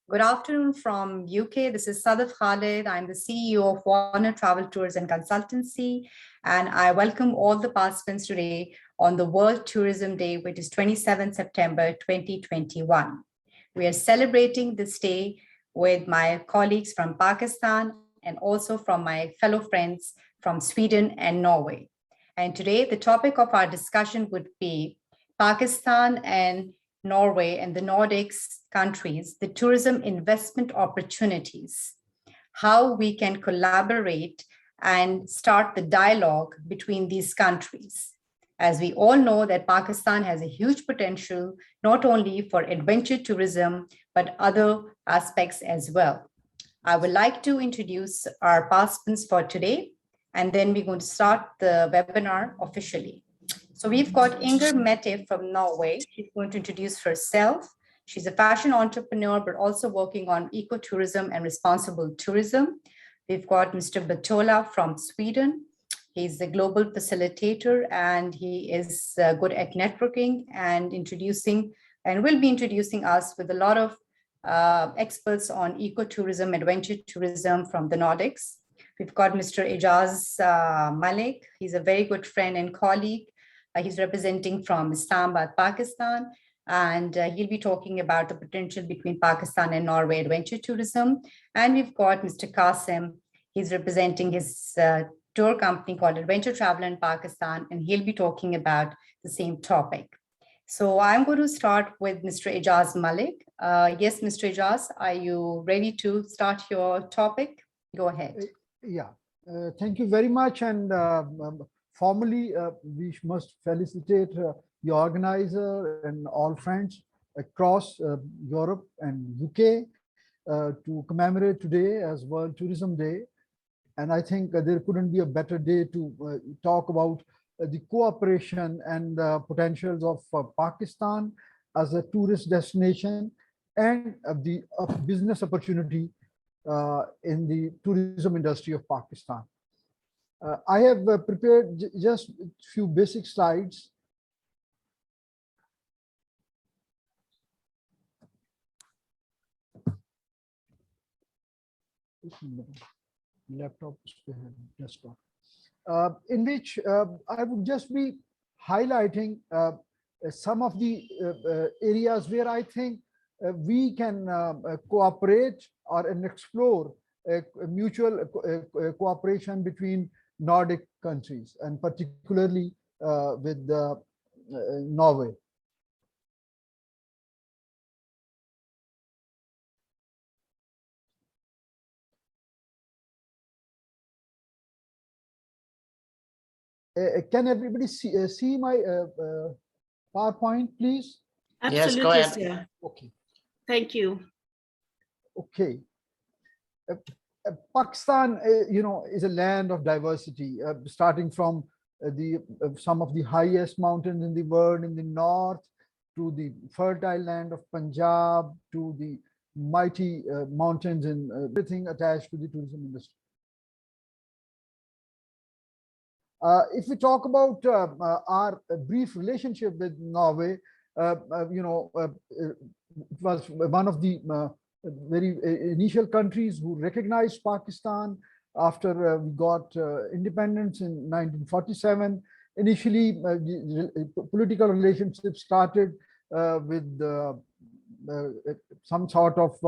Good afternoon from UK. This is Sadaf Khalid. I'm the CEO of Walnut Travel Tours and Consultancy, and I welcome all the participants today on the World Tourism Day, which is 27 September 2021. We are celebrating this day with my colleagues from Pakistan and also from my fellow friends from Sweden and Norway. And today, the topic of our discussion would be Pakistan and Norway and the Nordics countries, the tourism investment opportunities, how we can collaborate and start the dialogue between these countries. As we all know that Pakistan has a huge potential, not only for adventure tourism, but other aspects as well. I would like to introduce our participants for today, and then we're going to start the webinar officially. So we've got Inger Mette from Norway. She's going to introduce herself. She's a fashion entrepreneur, but also working on ecotourism and responsible tourism. We've got Mr. Bert-Ola from Sweden. He's the global facilitator, and he is good at networking and will be introducing us with a lot of experts on ecotourism, adventure tourism from the Nordics. We've got Mr. Ijaz Malik. He's a very good friend and colleague. He's representing from Islamabad, Pakistan, and he'll be talking about the potential between Pakistan and Norway adventure tourism. And we've got Mr. Qasim. He's representing his tour company called Adventure Traveler in Pakistan, and he'll be talking about the same topic. So I'm going to start with Mr. Ijaz Malik. Yes, Mr. Ijaz, are you ready to start your topic? Go ahead. Yeah, thank you very much. And formally, we must felicitate the organizer and all friends across Europe and UK to commemorate today as World Tourism Day. And I think there couldn't be a better day to talk about the cooperation and potentials of Pakistan as a tourist destination and the business opportunity in the tourism industry of Pakistan. I have prepared just a few basic slides. Laptop, desktop, in which I would just be highlighting some of the areas where I think we can cooperate and explore mutual cooperation between Nordic countries, and particularly with Norway. Can everybody see my PowerPoint, please? Absolutely, yes, go ahead. Sir. Okay. Thank you. Okay. Pakistan, is a land of diversity, starting from some of the highest mountains in the world in the north, to the fertile land of Punjab, to the mighty mountains and everything attached to the tourism industry. If we talk about our brief relationship with Norway, it was one of the very initial countries who recognized Pakistan after we got independence in 1947. Initially, political relationships started with some sort of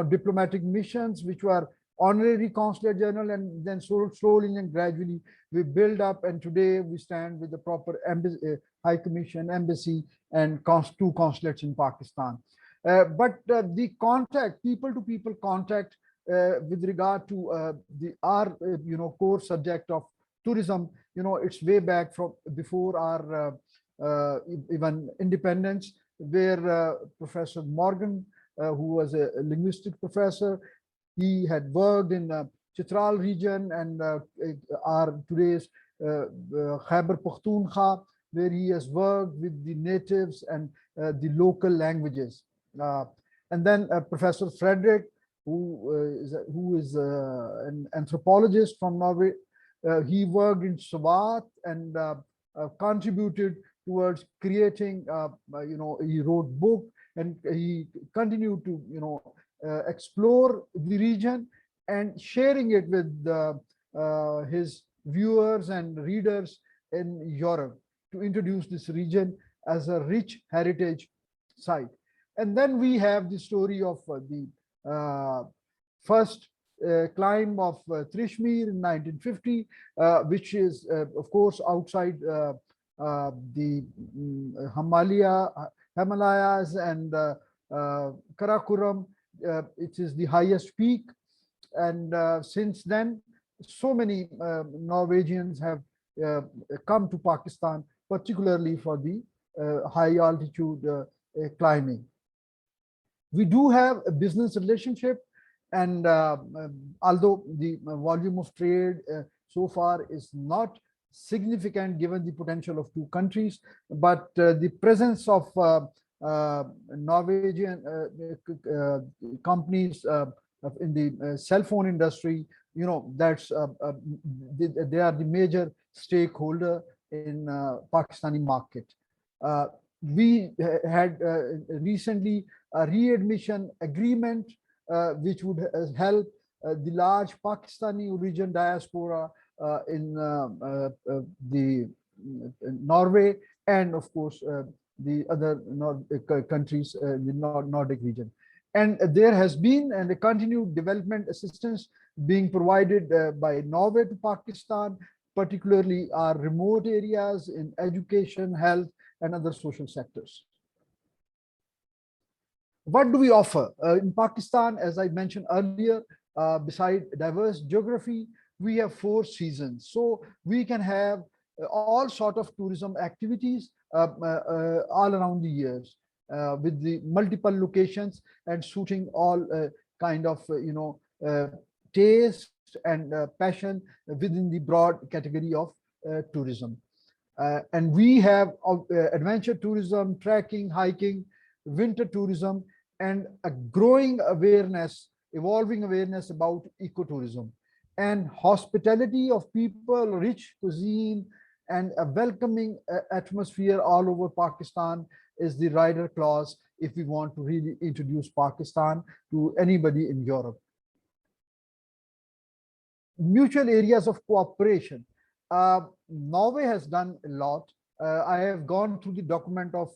diplomatic missions, which were honorary consular general, and then slowly and gradually we build up, and today we stand with the proper embassy, high commission, embassy, and two consulates in Pakistan. But the contact, people-to-people contact with regard to our core subject of tourism, it's way back from before our even independence, where Professor Morgan, who was a linguistic professor, he had worked in Chitral region and our today's Khyber Pakhtunkhwa, where he has worked with the natives and the local languages. And then Professor Frederick, who is an anthropologist from Norway, he worked in Swat and contributed towards creating, he wrote book, and he continued to, explore the region and sharing it with his viewers and readers in Europe to introduce this region as a rich heritage site. And then we have the story of the first climb of Trishmir in 1950, which is, of course, outside the Himalayas and Karakoram. It is the highest peak. And since then, so many Norwegians have come to Pakistan, particularly for the high altitude climbing. We do have a business relationship, and although the volume of trade so far is not significant given the potential of two countries, but the presence of Norwegian companies in the cell phone industry, that's they are the major stakeholder in Pakistani market. We had recently a readmission agreement which would help the large Pakistani origin diaspora in the Norway, and of course the other countries in the Nordic region. And there has been and a continued development assistance being provided by Norway to Pakistan, particularly our remote areas in education, health, and other social sectors. What do we offer? In Pakistan, as I mentioned earlier, beside diverse geography, we have 4 seasons. So we can have all sort of tourism activities all around the years with the multiple locations and suiting all kind of, taste and passion within the broad category of tourism. And we have adventure tourism, trekking, hiking, winter tourism, and a growing awareness, evolving awareness about ecotourism and hospitality of people, rich cuisine, and a welcoming atmosphere all over Pakistan is the rider clause if we want to really introduce Pakistan to anybody in Europe. Mutual areas of cooperation. Norway has done a lot. I have gone through the document of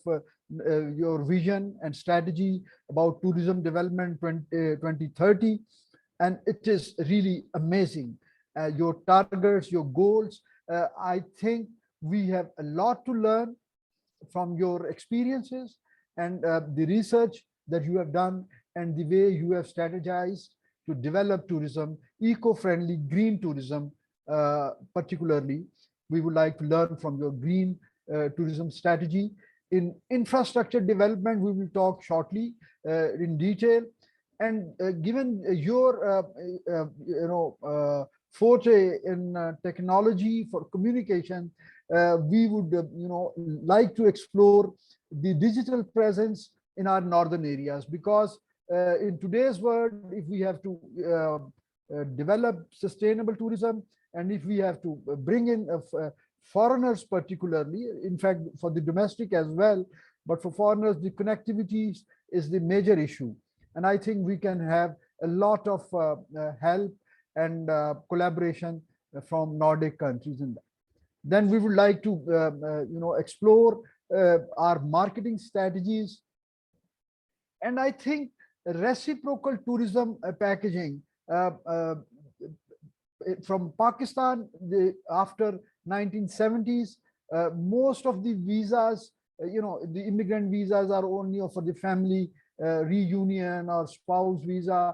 your vision and strategy about tourism development 2030, and it is really amazing. Your targets, your goals. I think we have a lot to learn from your experiences and the research that you have done and the way you have strategized to develop tourism, eco-friendly green tourism, particularly. We would like to learn from your green tourism strategy. In infrastructure development, we will talk shortly in detail. And given your forte in technology for communication, we would like to explore the digital presence in our northern areas, because in today's world, if we have to develop sustainable tourism, and if we have to bring in foreigners particularly, in fact for the domestic as well, but for foreigners the connectivity is the major issue, and I think we can have a lot of help and collaboration from Nordic countries in that. Then we would like to explore our marketing strategies, and I think reciprocal tourism packaging from Pakistan after 1970s, most of the visas, the immigrant visas are only for the family reunion or spouse visa.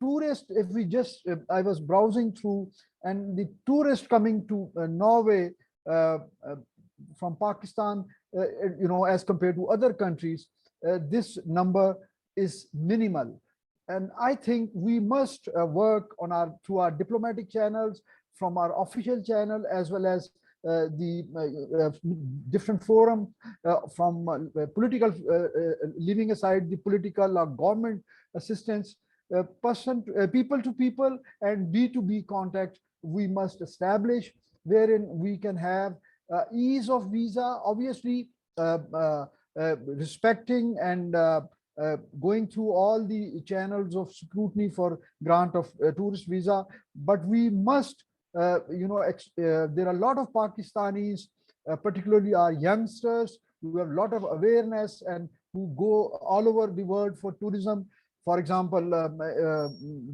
Tourist, if we just, I was browsing through, and the tourist coming to Norway from Pakistan, as compared to other countries, this number is minimal. And I think we must work on through our diplomatic channels, from our official channel, as well as the different forum from political, leaving aside the political or government assistance, people to people and B2B contact we must establish, wherein we can have ease of visa, obviously respecting and going through all the channels of scrutiny for grant of tourist visa. But we must, there are a lot of Pakistanis, particularly our youngsters, who have a lot of awareness and who go all over the world for tourism. For example,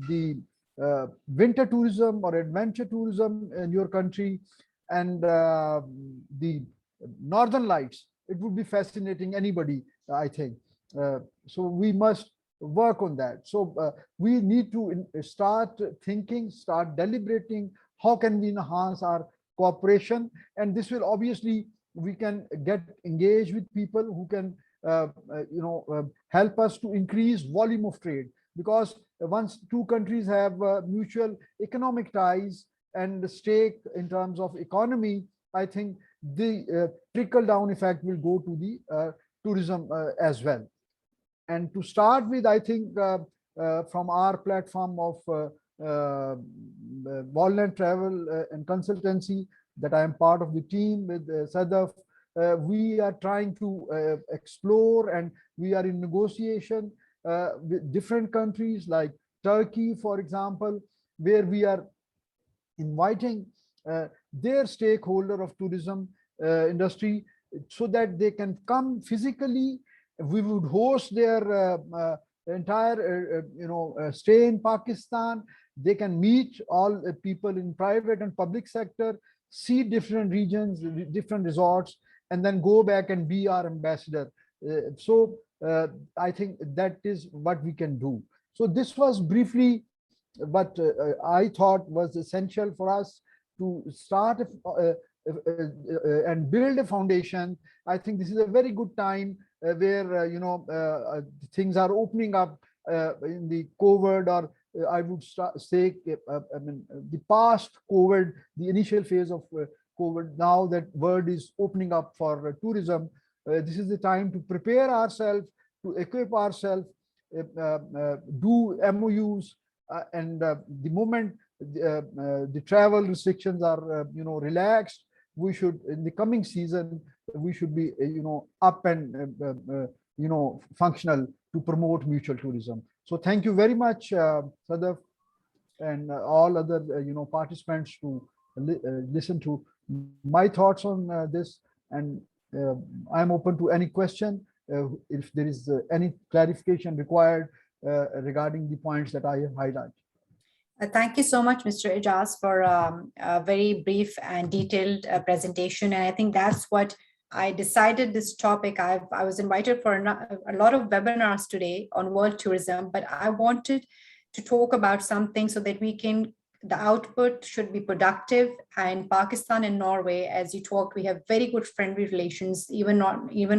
the winter tourism or adventure tourism in your country, and the Northern Lights. It would be fascinating anybody, I think. So we must work on that. So we need to start thinking, start deliberating, how can we enhance our cooperation? And this will obviously, we can get engaged with people who can help us to increase volume of trade, because once two countries have mutual economic ties and stake in terms of economy, I think the trickle down effect will go to the tourism as well. And to start with, I think from our platform of Walnut Travel and Consultancy, that I am part of the team with Sadaf, we are trying to explore, and we are in negotiation with different countries like Turkey, for example, where we are inviting their stakeholder of tourism industry so that they can come physically. We would host their entire stay in Pakistan. They can meet all people in private and public sector, see different regions, different resorts, and then go back and be our ambassador. So I think that is what we can do. So this was briefly what I thought was essential for us to start and build a foundation. I think this is a very good time where things are opening up in the COVID, or I would say the past COVID, the initial phase of COVID. Now that world is opening up for tourism, this is the time to prepare ourselves, to equip ourselves, do MOUs, and the moment the travel restrictions are relaxed, we should, in the coming season, we should be up and functional to promote mutual tourism. So thank you very much, Sadaf, and all other participants to listen to my thoughts on this, and I'm open to any question if there is any clarification required regarding the points that I highlight. Thank you so much, Mr. Ijaz, for a very brief and detailed presentation. And I think that's what I decided this topic. I was invited for a lot of webinars today on world tourism, but I wanted to talk about something so that we can, the output should be productive. And Pakistan and Norway, as you talked, we have very good friendly relations, even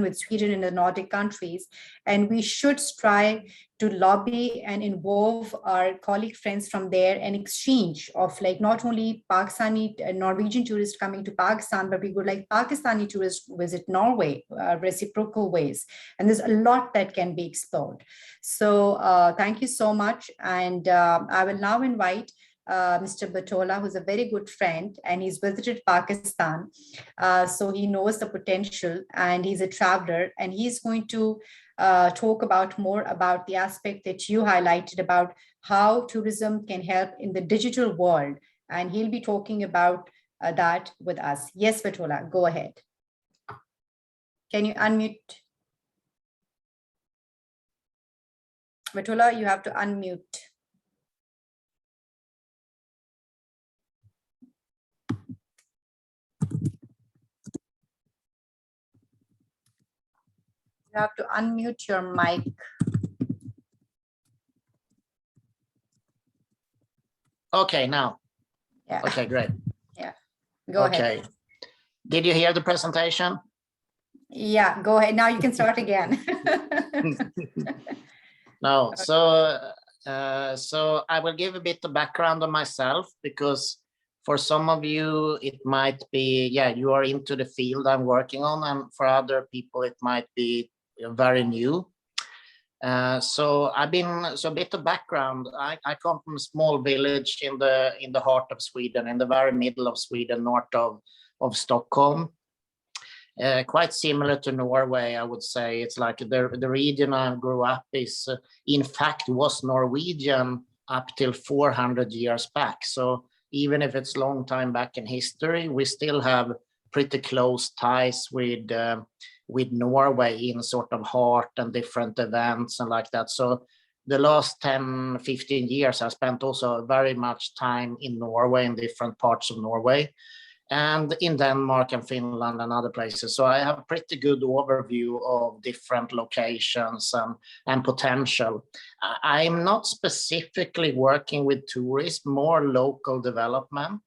with Sweden and the Nordic countries. And we should strive to lobby and involve our colleague friends from there, and exchange of like not only Pakistani Norwegian tourists coming to Pakistan, but we would like Pakistani tourists visit Norway, reciprocal ways. And there's a lot that can be explored. So thank you so much. And I will now invite Mr. Bert-Ola, who's a very good friend, and he's visited Pakistan. So he knows the potential, and he's a traveler, and he's going to talk about more about the aspect that you highlighted about how tourism can help in the digital world. And he'll be talking about that with us. Yes, Bert-Ola, go ahead. Can you unmute? Bert-Ola, you have to unmute. You have to unmute your mic. Okay, now. Yeah. Okay, great. Yeah, go ahead. Okay. Did you hear the presentation? Yeah, go ahead. Now you can start again. No, so I will give a bit of background on myself, because for some of you, it might be, yeah, you are into the field I'm working on, and for other people, it might be very new. So a bit of background. I come from a small village in the heart of Sweden, in the very middle of Sweden, north of Stockholm. quite similar to Norway, I would say. It's like the region I grew up is, in fact, was Norwegian up till 400 years back. So even if it's long time back in history, we still have pretty close ties with Norway in sort of heart and different events and like that. So the last 10, 15 years, I spent also very much time in Norway, in different parts of Norway, and in Denmark and Finland and other places. So I have a pretty good overview of different locations and potential. I'm not specifically working with tourism, more local development,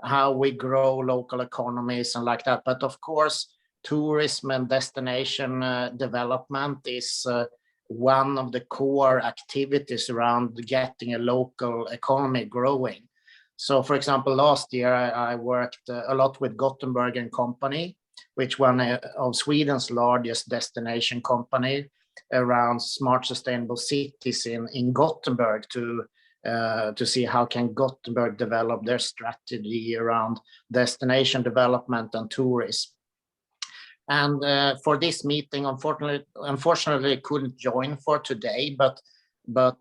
how we grow local economies and like that. But of course, tourism and destination development is one of the core activities around getting a local economy growing. So, for example, last year I worked a lot with Gothenburg and Company, which one of Sweden's largest destination company around smart sustainable cities in Gothenburg to see how can Gothenburg develop their strategy around destination development and tourism. And for this meeting, unfortunately, I couldn't join for today, but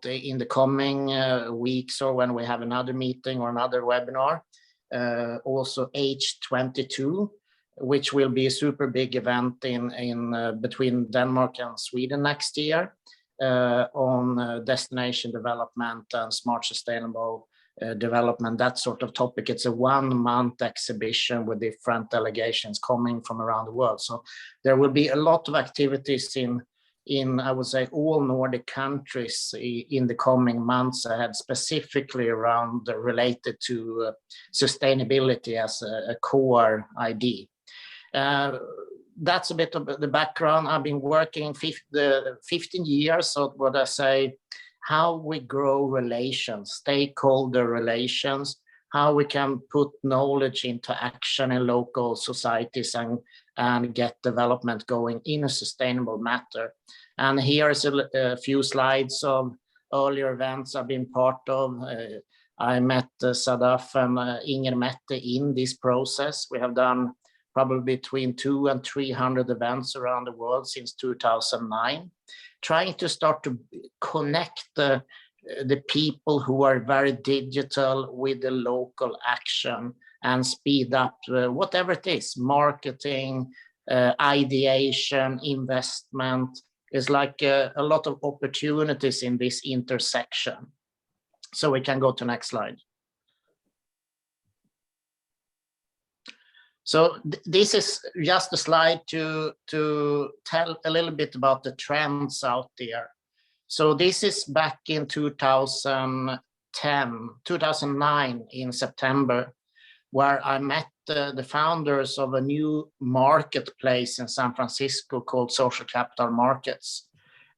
in the coming weeks, or when we have another meeting or another webinar, also H22, which will be a super big event in between Denmark and Sweden next year on destination development and smart sustainable development, that sort of topic. It's a 1-month exhibition with different delegations coming from around the world. So there will be a lot of activities in I would say all Nordic countries in the coming months ahead, specifically around related to sustainability as a core idea. That's a bit of the background. I've been working 15 years, so what I say, how we grow relations, stakeholder relations, how we can put knowledge into action in local societies and get development going in a sustainable manner. And here's a few slides of earlier events I've been part of. I met Sadaf and Mette in this process. We have done probably between 200 and 300 events around the world since 2009, trying to start to connect the people who are very digital with the local action and speed up whatever it is, marketing, ideation, investment. Is like a lot of opportunities in this intersection. So we can go to next slide. So this is just a slide to tell a little bit about the trends out there. So this is back in 2009 in September, where I met the founders of a new marketplace in San Francisco called Social Capital Markets.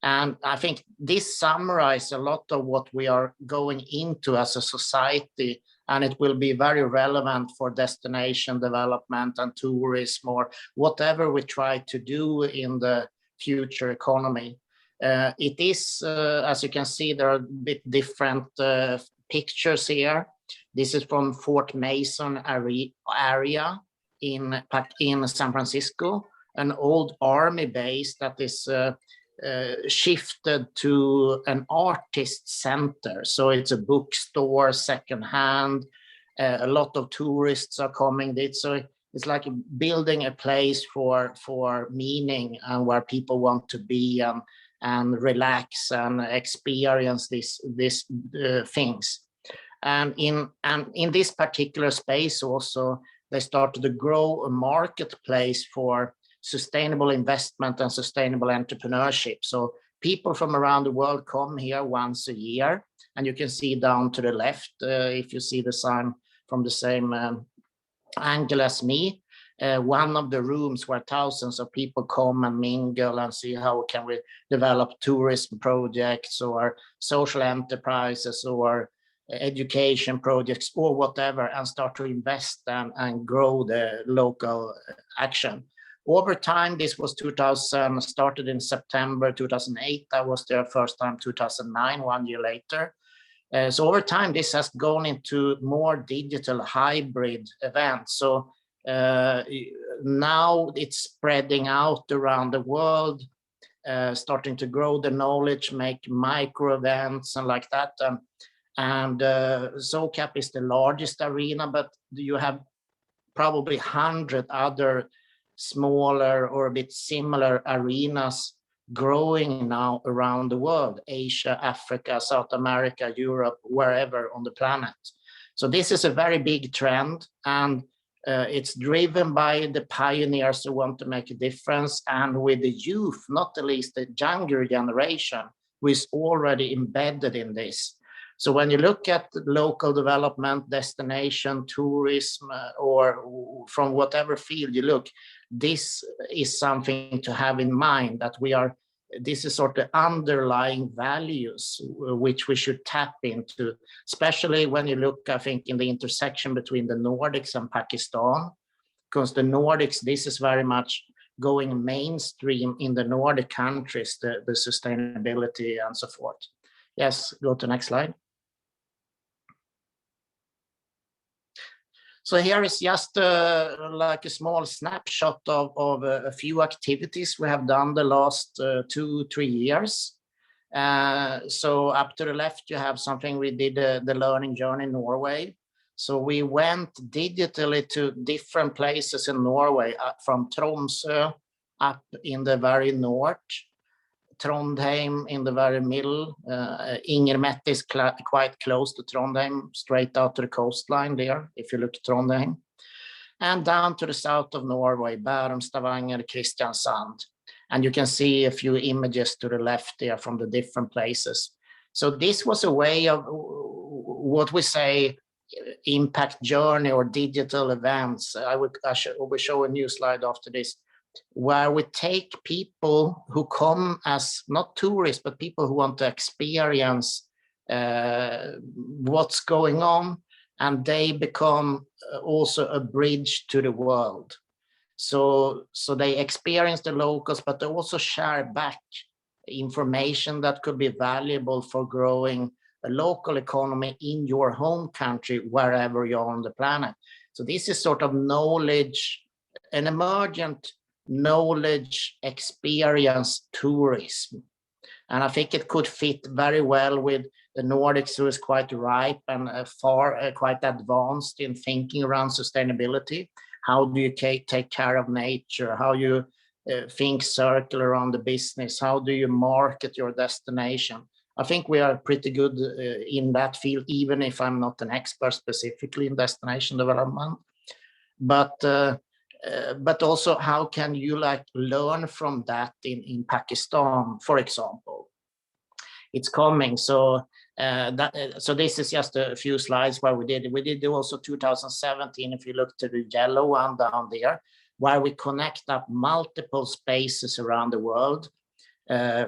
And I think this summarizes a lot of what we are going into as a society, and it will be very relevant for destination development and tourism or whatever we try to do in the future economy. It is, as you can see, there are a bit different pictures here. This is from Fort Mason area in San Francisco, an old army base that is shifted to an artist center. So it's a bookstore, secondhand. A lot of tourists are coming. So it's like building a place for meaning and where people want to be and relax and experience these things. And in this particular space also, they started to grow a marketplace for sustainable investment and sustainable entrepreneurship. So people from around the world come here once a year, and you can see down to the left, if you see the sign from the same angle as me, one of the rooms where thousands of people come and mingle and see how can we develop tourism projects or social enterprises or education projects or whatever, and start to invest and grow the local action. Over time, this was 2000, started in September 2008. I was there first time 2009, 1 year later. So over time, this has gone into more digital hybrid events. So Now it's spreading out around the world, starting to grow the knowledge, make micro events and like that. And SOCAP is the largest arena, but you have probably 100 other smaller or a bit similar arenas growing now around the world, Asia, Africa, South America, Europe, wherever on the planet. So this is a very big trend, and it's driven by the pioneers who want to make a difference, and with the youth, not the least the younger generation, who is already embedded in this. So when you look at local development, destination, tourism, or from whatever field you look, this is something to have in mind, that this is sort of underlying values which we should tap into, especially when you look, I think, in the intersection between the Nordics and Pakistan, because the Nordics, this is very much going mainstream in the Nordic countries, the sustainability and so forth. Yes, go to next slide. So here is just like a small snapshot of a few activities we have done the last 2-3 years. So up to the left, you have something we did, the learning journey in Norway. So we went digitally to different places in Norway, from Tromsø up in the very north, Trondheim in the very middle. Mette is quite close to Trondheim, straight out to the coastline there, if you look at Trondheim. And down to the south of Norway, Bærum, Stavanger, Kristiansand. And you can see a few images to the left there from the different places. So this was a way of what we say impact journey or digital events. I will show a new slide after this, where we take people who come as not tourists, but people who want to experience what's going on, and they become also a bridge to the world. So they experience the locals, but they also share back information that could be valuable for growing a local economy in your home country, wherever you're on the planet. So this is sort of knowledge, an emergent knowledge experience tourism. And I think it could fit very well with the Nordics, who is quite ripe and quite advanced in thinking around sustainability. How do you take care of nature? How you think circular around the business? How do you market your destination? I think we are pretty good in that field, even if I'm not an expert specifically in destination development. But also, how can you learn from that in Pakistan, for example? It's coming. So this is just a few slides where we did also 2017, if you look to the yellow one down there, where we connect up multiple spaces around the world,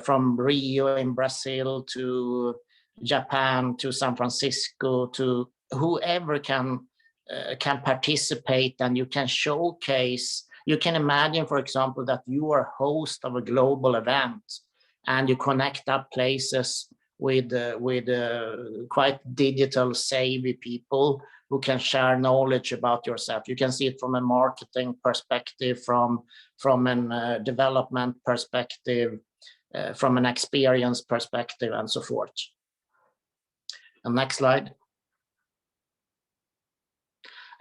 from Rio in Brazil to Japan to San Francisco, to whoever can participate, and you can showcase. You can imagine, for example, that you are host of a global event, and you connect up places with quite digital savvy people who can share knowledge about yourself. You can see it from a marketing perspective, from a development perspective, from an experience perspective, and so forth. And next slide.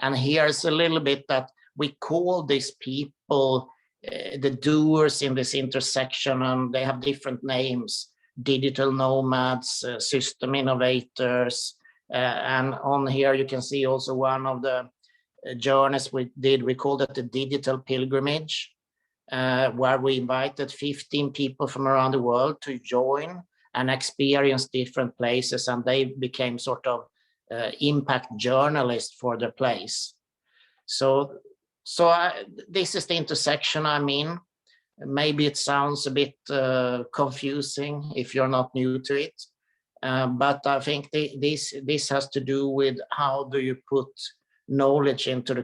And here's a little bit that we call these people the doers in this intersection, and they have different names: digital nomads, system innovators, and on here you can see also one of the journeys we did. We called it the digital pilgrimage, where we invited 15 people from around the world to join and experience different places, and they became sort of impact journalists for the place. So this is the intersection I'm in. Maybe it sounds a bit confusing if you're not new to it, but I think this has to do with how do you put knowledge into the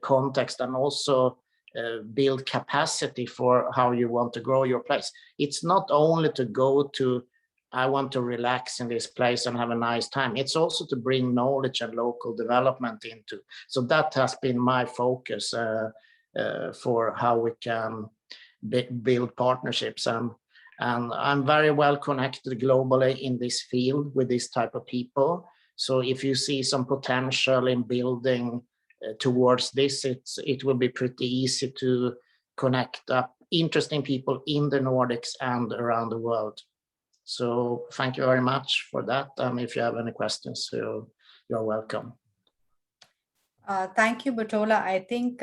context, and also build capacity for how you want to grow your place. It's not only to go to I want to relax in this place and have a nice time. It's also to bring knowledge and local development into. So that has been my focus for how we can build partnerships. And I'm very well connected globally in this field with this type of people. So if you see some potential in building towards this, it will be pretty easy to connect up interesting people in the Nordics and around the world. So thank you very much for that. And if you have any questions, you're welcome. Thank you, Bert-Ola. I think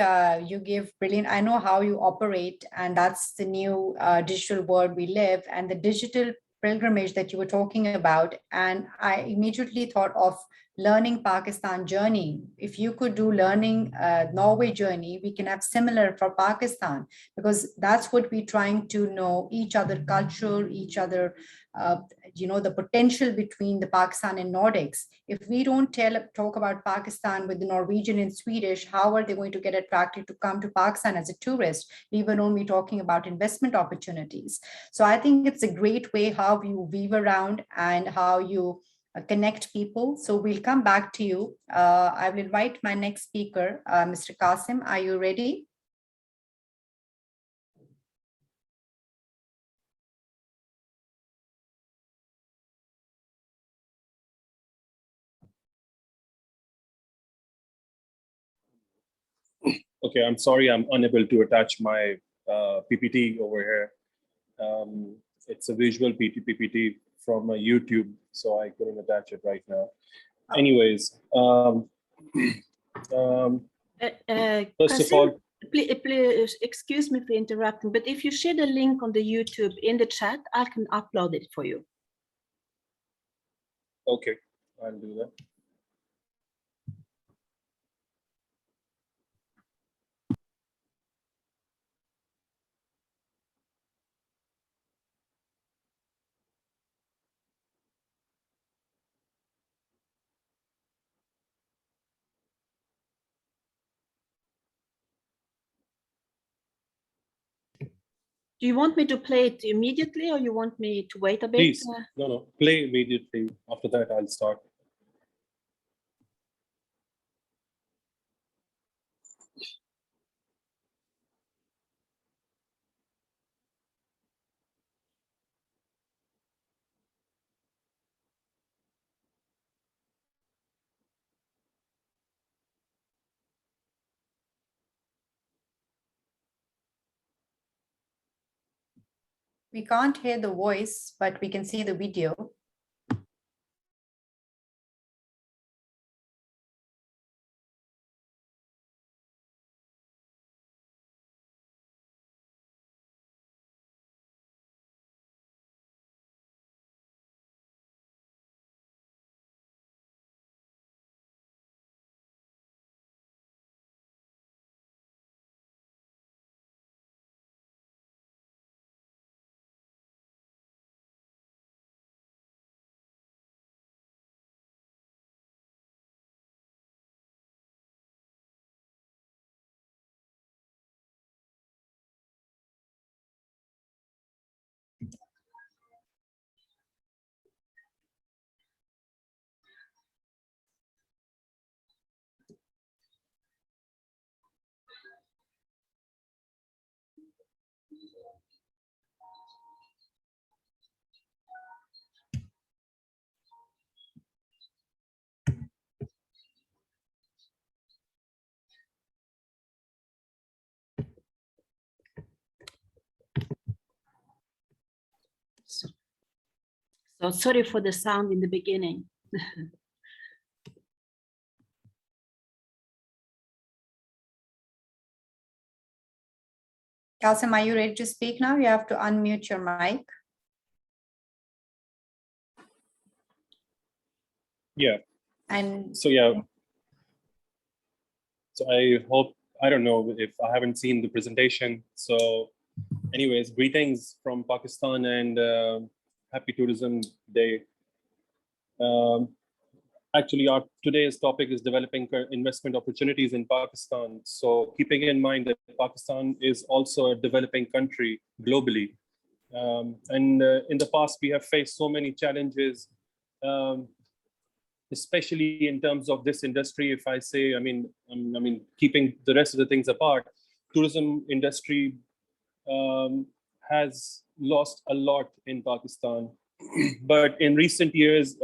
you give brilliant, I know how you operate, and that's the new digital world we live, and the digital pilgrimage that you were talking about. And I immediately thought of learning Pakistan journey. If you could do learning Norway journey, we can have similar for Pakistan, because that's what we're trying to know, each other culture, each other, the potential between the Pakistan and Nordics. If we don't talk about Pakistan with the Norwegian and Swedish, how are they going to get attracted to come to Pakistan as a tourist, even when we're talking about investment opportunities? So I think it's a great way how you weave around and how you connect people. So we'll come back to you. I will invite my next speaker, Mr. Qasim. Are you ready? Okay, I'm sorry, I'm unable to attach my PPT over here. It's a visual PPT from YouTube, so I couldn't attach it right now. Anyways, first of all, please, excuse me for interrupting, but if you share the link on the YouTube in the chat, I can upload it for you. Okay, I'll do that. Do you want me to play it immediately, or you want me to wait a bit? Please, no, play immediately. After that, I'll start. We can't hear the voice, but we can see the video. So sorry for the sound in the beginning. Qasim, are you ready to speak now? You have to unmute your mic. Yeah. And so yeah. So I hope, I don't know if I haven't seen the presentation. So anyways, greetings from Pakistan and happy Tourism Day. Actually, our today's topic is developing investment opportunities in Pakistan. So keeping in mind that Pakistan is also a developing country globally. In the past, we have faced so many challenges, especially in terms of this industry. If I say, I mean, keeping the rest of the things apart, tourism industry has lost a lot in Pakistan. But in recent years,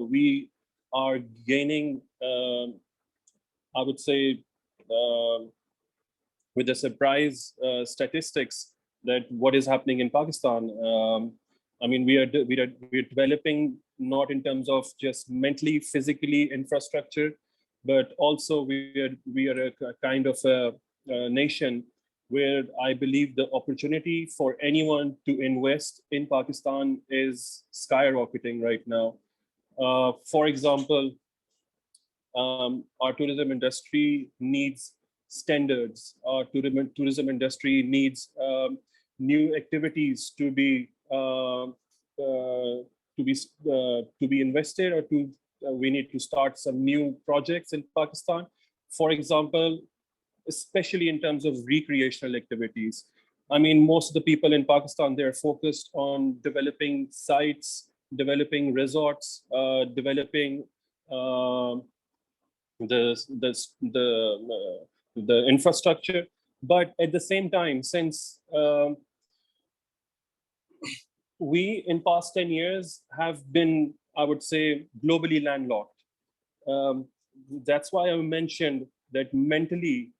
we are gaining, I would say, with the surprise statistics that what is happening in Pakistan. I mean, we are developing not in terms of just mentally, physically infrastructure, but also we are a kind of a nation where I believe the opportunity for anyone to invest in Pakistan is skyrocketing right now. For example, our tourism industry needs standards. Our tourism industry needs new activities to be invested, or we need to start some new projects in Pakistan. For example, especially in terms of recreational activities. I mean, most of the people in Pakistan, they're focused on developing sites, developing resorts, developing the infrastructure. But at the same time, since we in past 10 years have been, I would say, globally landlocked. That's why I mentioned that mentally,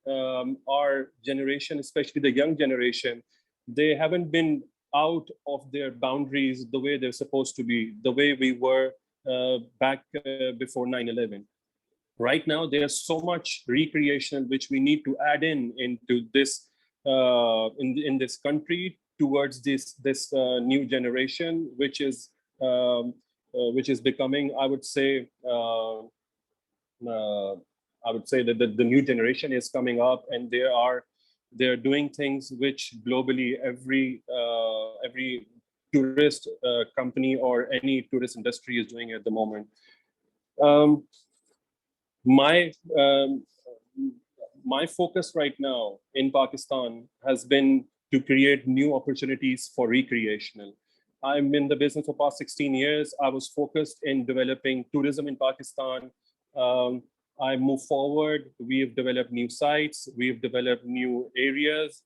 our generation, especially the young generation, they haven't been out of their boundaries the way they're supposed to be, the way we were back before 9/11. Right now, there's so much recreational which we need to add into this in this country towards this new generation, which is becoming, I would say that the new generation is coming up, and they're doing things which globally every tourist company or any tourist industry is doing at the moment. My focus right now in Pakistan has been to create new opportunities for recreational. I'm in the business for past 16 years. I was focused in developing tourism in Pakistan. I move forward. We've developed new sites. We've developed new areas,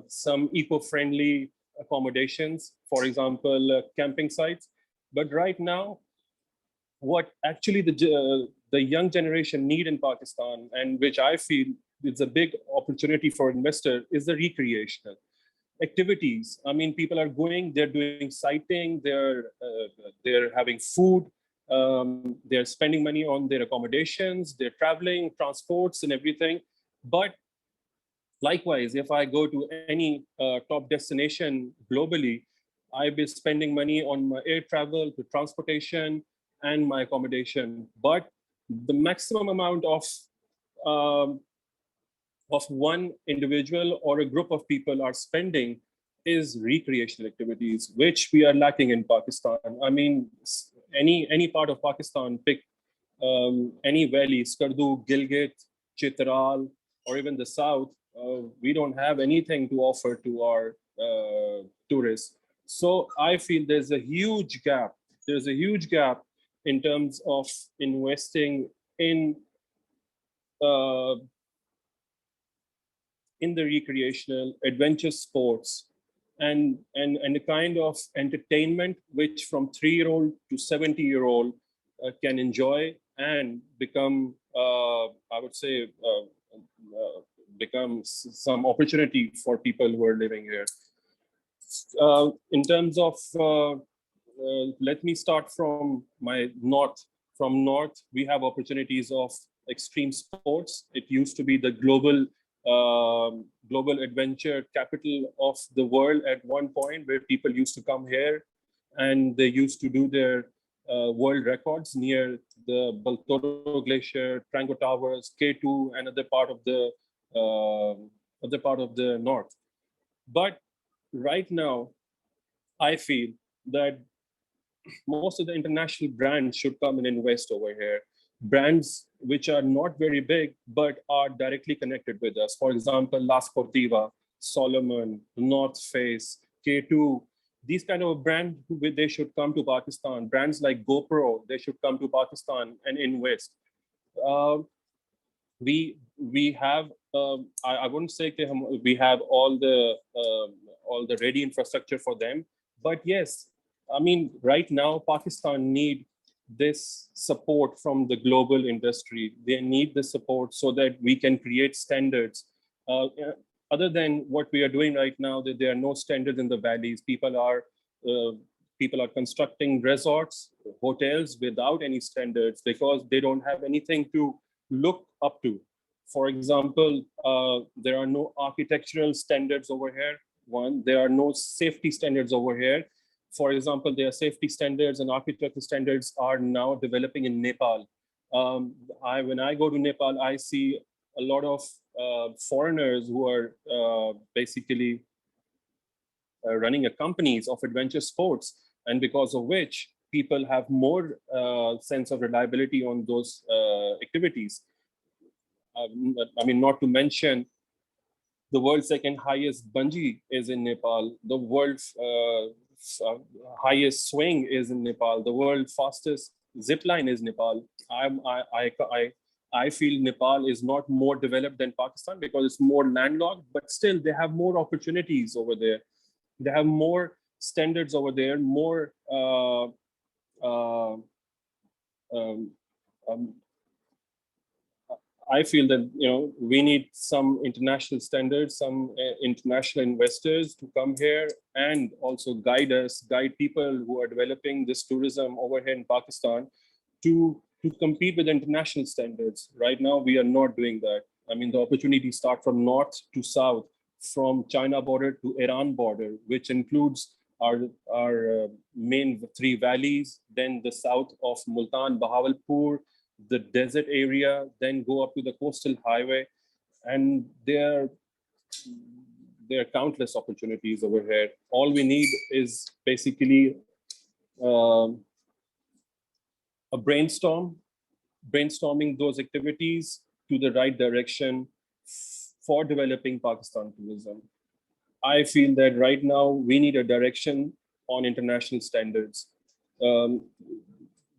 some eco-friendly accommodations, for example, camping sites. But right now, what actually the young generation need in Pakistan, and which I feel is a big opportunity for investor, is the recreational activities. I mean, people are going, they're doing sighting, they're having food, they're spending money on their accommodations, they're traveling, transports and everything. But likewise, if I go to any top destination globally, I'll be spending money on my air travel, to transportation and my accommodation. But the maximum amount of one individual or a group of people are spending is recreational activities, which we are lacking in Pakistan. I mean, any part of Pakistan, pick any valley, Skardu, Gilgit, Chitral, or even the south, we don't have anything to offer to our tourists. So I feel there's a huge gap. There's a huge gap in terms of investing in the recreational adventure sports and the kind of entertainment which from 3-year-old to 70-year-old can enjoy and become, I would say, become some opportunity for people who are living here. In terms of, let me start from my north. From north, we have opportunities of extreme sports. It used to be the global adventure capital of the world at one point, where people used to come here and they used to do their world records near the Baltoro Glacier, Trango Towers, K2, and other part of the north. But right now, I feel that most of the international brands should come and invest over here. Brands which are not very big, but are directly connected with us. For example, La Sportiva, Solomon, North Face, K2. these kind of brand, they should come to Pakistan. Brands like GoPro, they should come to Pakistan and invest. We have, I wouldn't say we have all the ready infrastructure for them, but yes, I mean, right now Pakistan need this support from the global industry. They need the support so that we can create standards. Other than what we are doing right now, that there are no standards in the valleys. People are constructing resorts, hotels without any standards because they don't have anything to look up to. For example, there are no architectural standards over here. One, there are no safety standards over here. For example, their safety standards and architectural standards are now developing in Nepal. When I go to Nepal, I see a lot of foreigners who are basically running companies of adventure sports, and because of which people have more sense of reliability on those activities. I mean, not to mention, the world's second highest bungee is in Nepal. The world's highest swing is in Nepal. The world's fastest zip line is Nepal. I feel Nepal is not more developed than Pakistan because it's more landlocked, but still they have more opportunities over there. They have more standards over there, more I feel that, you know, we need some international standards, some international investors to come here and also guide people who are developing this tourism over here in Pakistan to compete with international standards. Right now, we are not doing that. I mean, the opportunities start from north to south, from China border to Iran border, which includes our main three valleys, then the south of Multan, Bahawalpur, the desert area, then go up to the coastal highway. And there are countless opportunities over here. All we need is basically a brainstorming those activities to the right direction for developing Pakistan tourism. I feel that right now we need a direction on international standards,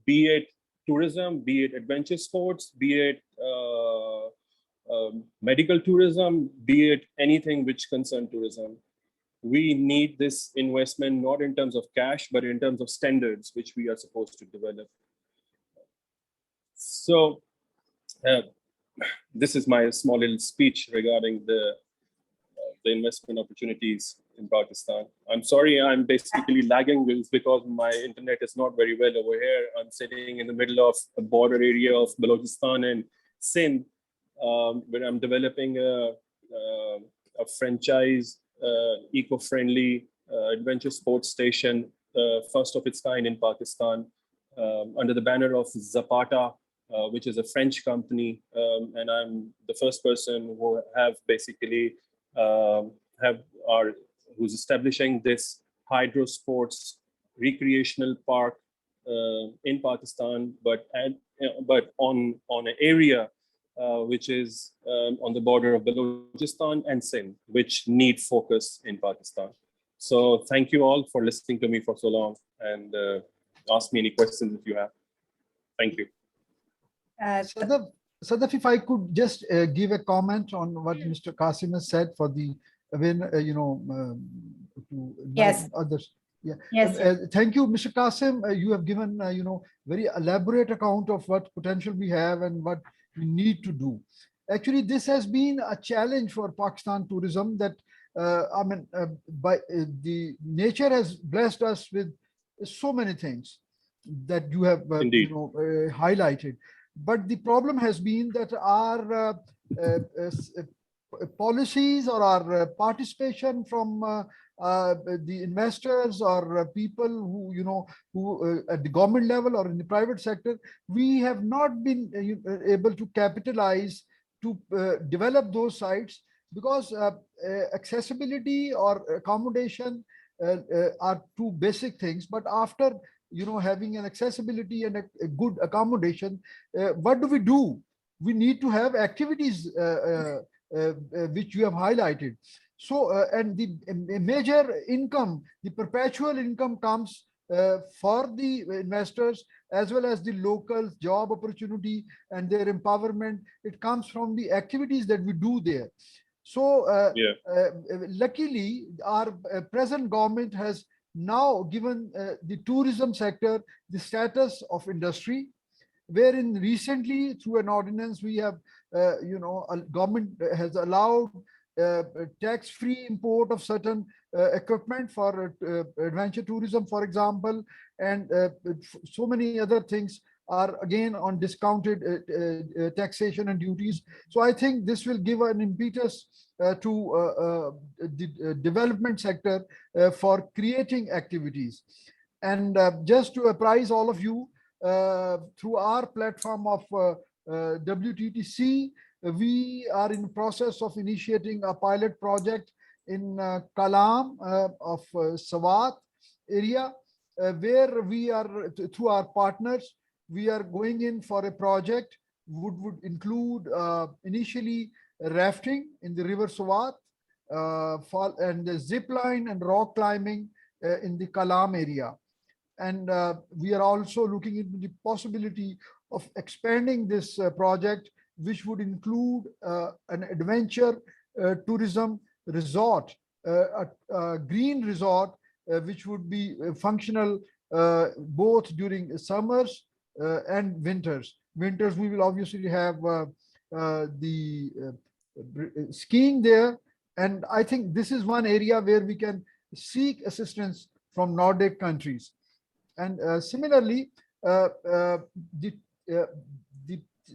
be it tourism, be it adventure sports, be it medical tourism, be it anything which concerns tourism. We need this investment not in terms of cash, but in terms of standards which we are supposed to develop. So this is my small little speech regarding the investment opportunities in Pakistan. I'm sorry, I'm basically lagging because my internet is not very well over here. I'm sitting in the middle of a border area of Balochistan and Sindh, where I'm developing a franchise, eco-friendly adventure sports station, first of its kind in Pakistan, under the banner of Zapata, which is a French company, and I'm the first person who have basically who's establishing this hydro sports recreational park in Pakistan, but on an area which is on the border of Balochistan and Sindh, which need focus in Pakistan. So thank you all for listening to me for so long, and ask me any questions if you have. Thank you. Sadaf, if I could just give a comment on what Mr. Qasim has said for the, to Yes. others. Yeah. Yes. Thank you, Mr. Qasim. You have given, very elaborate account of what potential we have and what we need to do. Actually, this has been a challenge for Pakistan tourism that, the nature has blessed us with so many things that you have, highlighted. But the problem has been that our policies or our participation from the investors or people who at the government level or in the private sector, we have not been able to capitalize to develop those sites, because accessibility or accommodation are two basic things. But after having an accessibility and a good accommodation, what do? We need to have activities which you have highlighted. So, and the major income, the perpetual income comes for the investors as well as the local job opportunity and their empowerment. It comes from the activities that we do there. So luckily, our present government has now given the tourism sector the status of industry, wherein recently through an ordinance we have, government has allowed tax-free import of certain equipment for adventure tourism, for example, and so many other things are again on discounted taxation and duties. So I think this will give an impetus to the development sector for creating activities. And just to apprise all of you, through our platform of WTTC, we are in the process of initiating a pilot project in Kalam of Swat area, where we are, through our partners, we are going in for a project would include initially rafting in the river Swat, and the zip line and rock climbing in the Kalam area. And we are also looking into the possibility of expanding this project, which would include an adventure tourism resort, a green resort, which would be functional both during summers and winters. Winters, we will obviously have the skiing there. And I think this is one area where we can seek assistance from Nordic countries. And similarly, the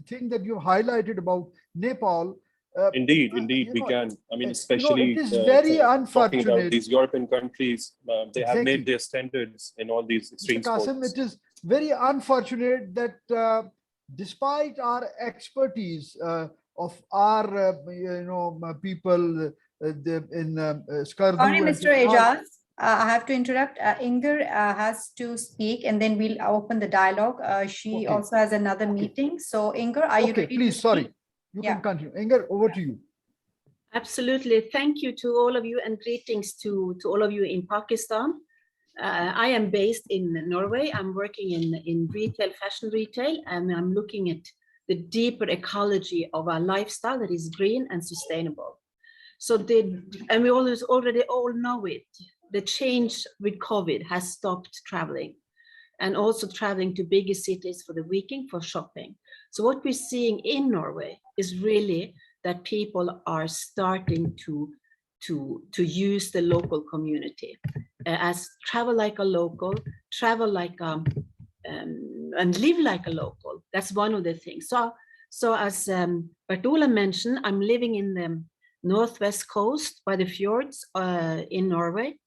thing that you highlighted about Nepal. Indeed, we can. I mean, especially it is very unfortunate. Talking about these European countries, they have Exactly. made their standards in all these extreme Mr. Qasim, sports. it is very unfortunate that despite our expertise of our, people in Skardu. Sorry, Mr. Ijaz. I have to interrupt. Inger has to speak, and then we'll open the dialogue. She also has another meeting. So, Inger, are you ready? Please, sorry. You can continue. Inger, over to you. Absolutely. Thank you to all of you, and greetings to all of you in Pakistan. I am based in Norway. I'm working in retail, fashion retail, and I'm looking at the deeper ecology of our lifestyle that is green and sustainable. So and we already all know it. The change with COVID has stopped traveling, and also traveling to bigger cities for the weekend for shopping. So what we're seeing in Norway is really that people are starting to use the local community as travel like a local, travel like and live like a local. That's one of the things. So as Bert-Ola mentioned, I'm living in the northwest coast by the fjords in Norway,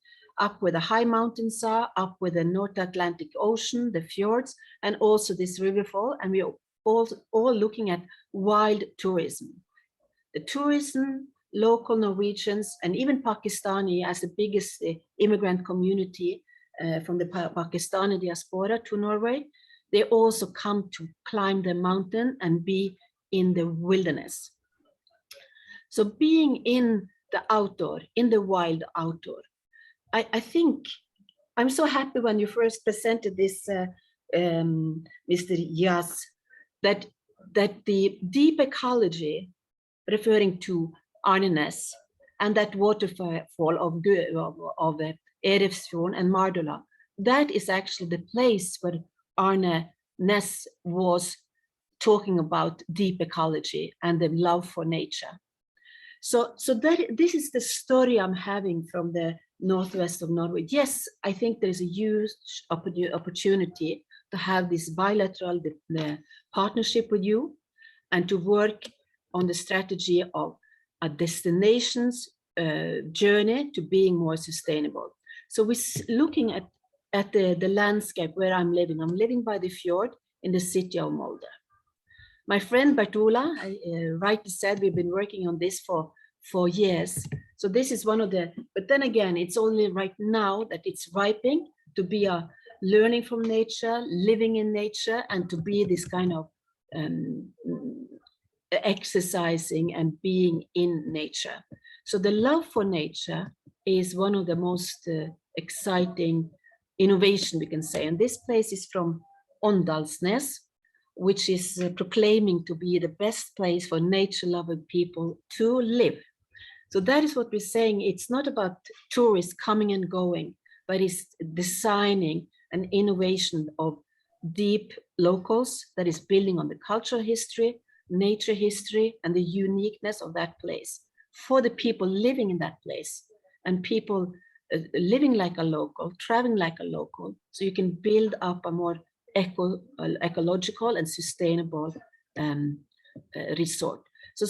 up where the high mountains are, up with the North Atlantic Ocean, the fjords, and also this riverfall. And we're all looking at wild tourism. The tourism, local Norwegians, and even Pakistani as the biggest immigrant community from the Pakistani diaspora to Norway, they also come to climb the mountain and be in the wilderness. So being in the outdoor, in the wild outdoor, I think I'm so happy when you first presented this, Mr. Ijaz, that the deep ecology, referring to Arnes and that waterfall of Erefsfjorden and Mardola, that is actually the place where Arne Næss was talking about deep ecology and the love for nature. So this is the story I'm having from the northwest of Norway. Yes, I think there's a huge opportunity to have this bilateral partnership with you and to work on the strategy of a destination's journey to being more sustainable. So we're looking at the landscape where I'm living. I'm living by the fjord in the city of Molde. My friend Bert-Ola rightly said we've been working on this for years. So this is one of the, but then again, it's only right now that it's ripening to be a learning from nature, living in nature, and to be this kind of exercising and being in nature. So the love for nature is one of the most exciting innovation, we can say. And this place is from Åndalsnes, which is proclaiming to be the best place for nature-loving people to live. So that is what we're saying. It's not about tourists coming and going, but it's designing an innovation of deep locals that is building on the cultural history, nature history, and the uniqueness of that place for the people living in that place, and people living like a local, traveling like a local, so you can build up a more ecological and sustainable resort. So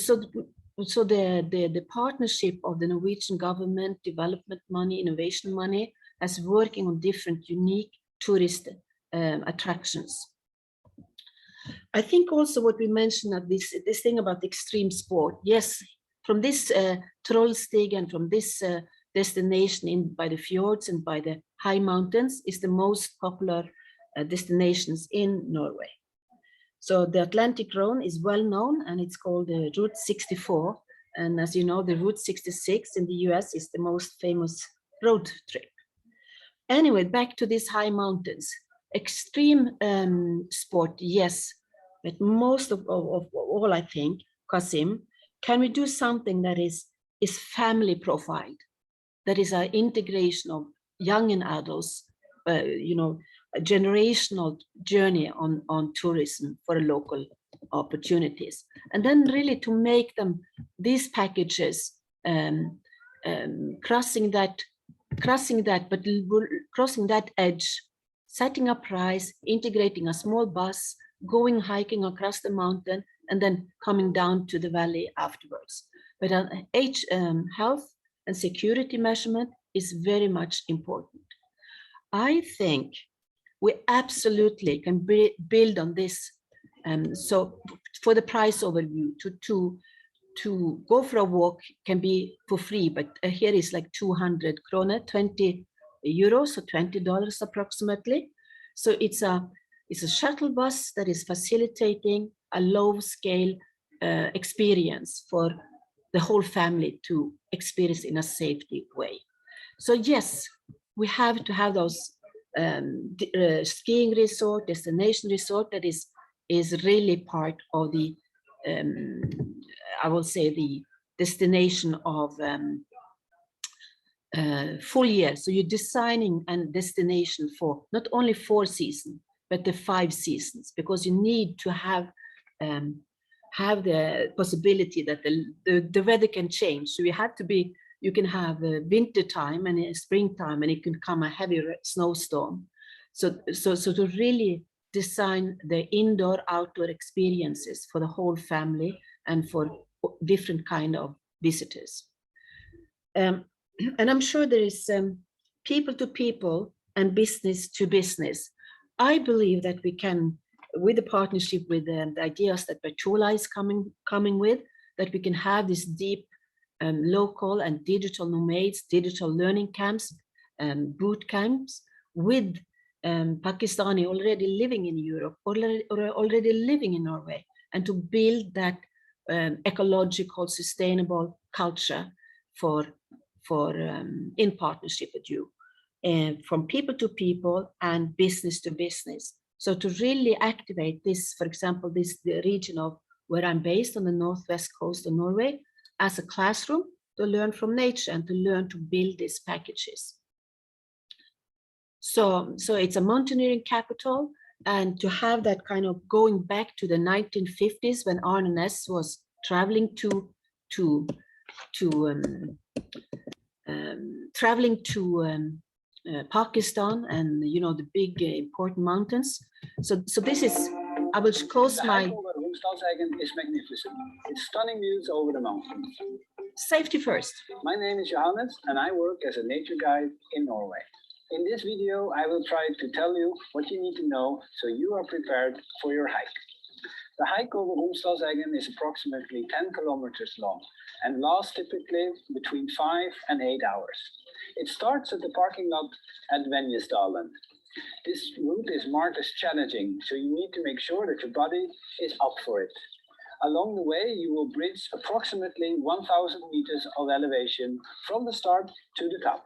the partnership of the Norwegian government, development money, innovation money, as working on different unique tourist attractions. I think also what we mentioned at this thing about extreme sport. Yes, from this Trollstig and from this destination by the fjords and by the high mountains is the most popular destinations in Norway. So the Atlantic Rhone is well known, and it's called Route 64. And as you know, the Route 66 in the US is the most famous road trip. Anyway, back to these high mountains. Extreme sport, yes, but most of all, I think, Qasim, can we do something that is family profiled, that is an integration of young and adults, you know, a generational journey on tourism for local opportunities, and then really to make them these packages crossing that edge, setting a price, integrating a small bus, going hiking across the mountain, and then coming down to the valley afterwards. But health and security measurement is very much important. I think we absolutely can build on this. So for the price overview, to go for a walk can be for free, but here is like 200 kroner, 20 euros, so $20 approximately. So it's a shuttle bus that is facilitating a low scale experience for the whole family to experience in a safety way. So yes, we have to have those skiing resort, destination resort that is really part of the, I will say, the destination of full year. So you're designing a destination for not only 4 seasons, but the 5 seasons, because you need to have the possibility that the weather can change. So you can have winter time and springtime, and it can come a heavy snowstorm. So to really design the indoor outdoor experiences for the whole family and for different kind of visitors. And I'm sure there is people to people and business to business. I believe that we can, with the partnership with the ideas that Bert-Ola is coming with, that we can have this deep local and digital nomads, digital learning camps, boot camps with Pakistani already living in Europe, already living in Norway, and to build that ecological, sustainable culture in partnership with you, from people to people and business to business. So to really activate this, for example, the region of where I'm based on the northwest coast of Norway as a classroom to learn from nature and to learn to build these packages. So it's a mountaineering capital, and to have that kind of going back to the 1950s when Arne Næss was traveling to Pakistan and the big important mountains. So this is, I will close my. Is magnificent. It's stunning views over the mountains. Safety first. My name is Johannes and I work as a nature guide in Norway. In this video, I will try to tell you what you need to know so you are prepared for your hike. The hike over Romsdalseggen is approximately 10 kilometers long and lasts typically between 5 and 8 hours. It starts at the parking lot at Venjesdalen. This route is marked as challenging, so you need to make sure that your body is up for it. Along the way, you will bridge approximately 1,000 meters of elevation from the start to the top.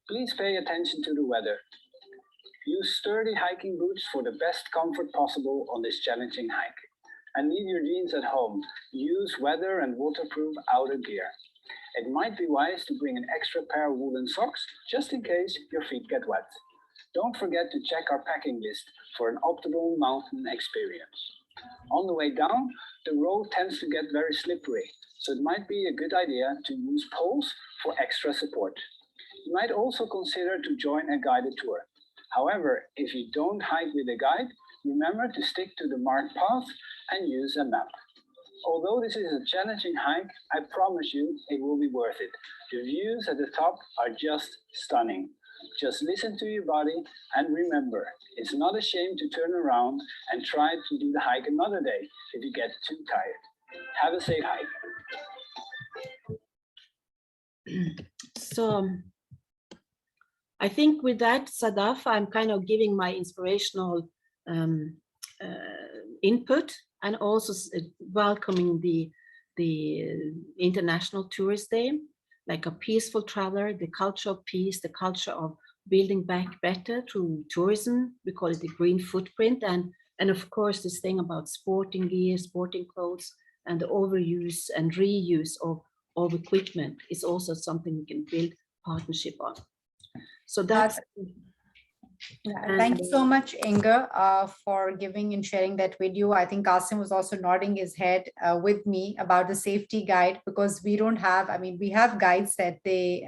Please pay attention to the weather. Use sturdy hiking boots for the best comfort possible on this challenging hike. And leave your jeans at home. Use weather and waterproof outer gear. It might be wise to bring an extra pair of woolen socks just in case your feet get wet. Don't forget to check our packing list for an optimal mountain experience. On the way down, the road tends to get very slippery, so it might be a good idea to use poles for extra support. You might also consider to join a guided tour. However, if you don't hike with a guide, remember to stick to the marked path and use a map. Although this is a challenging hike, I promise you it will be worth it. The views at the top are just stunning. Just listen to your body and remember, it's not a shame to turn around and try to do the hike another day if you get too tired. Have a safe hike. So I think with that, Sadaf, I'm kind of giving my inspirational input and also welcoming the International Tourist Day, like a peaceful traveler, the culture of peace, the culture of building back better through tourism. We call it the green footprint. And of course, this thing about sporting gear, sporting clothes, and the overuse and reuse of equipment is also something we can build partnership on. So that's thank you so much, Inga, for giving and sharing that video. I think Qasim was also nodding his head with me about the safety guide, because we don't have, I mean, we have guides that they,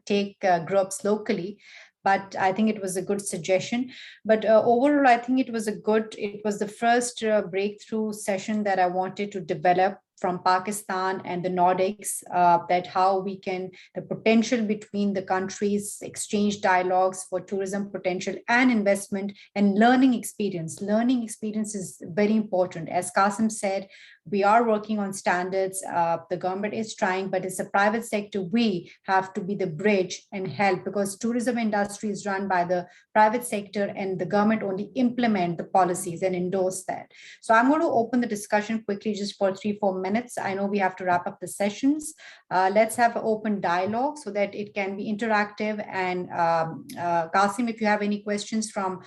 take groups locally, but I think it was a good suggestion. But overall, I think it was the first breakthrough session that I wanted to develop from Pakistan and the Nordics, that how we can, the potential between the countries, exchange dialogues for tourism potential and investment and learning experience. Learning experience is very important. As Qasim said, we are working on standards. The government is trying, but it's a private sector. We have to be the bridge and help, because tourism industry is run by the private sector and the government only implement the policies and endorse that. So I'm going to open the discussion quickly just for 3-4 minutes. I know we have to wrap up the sessions. Let's have an open dialogue so that it can be interactive. And Qasim, if you have any questions from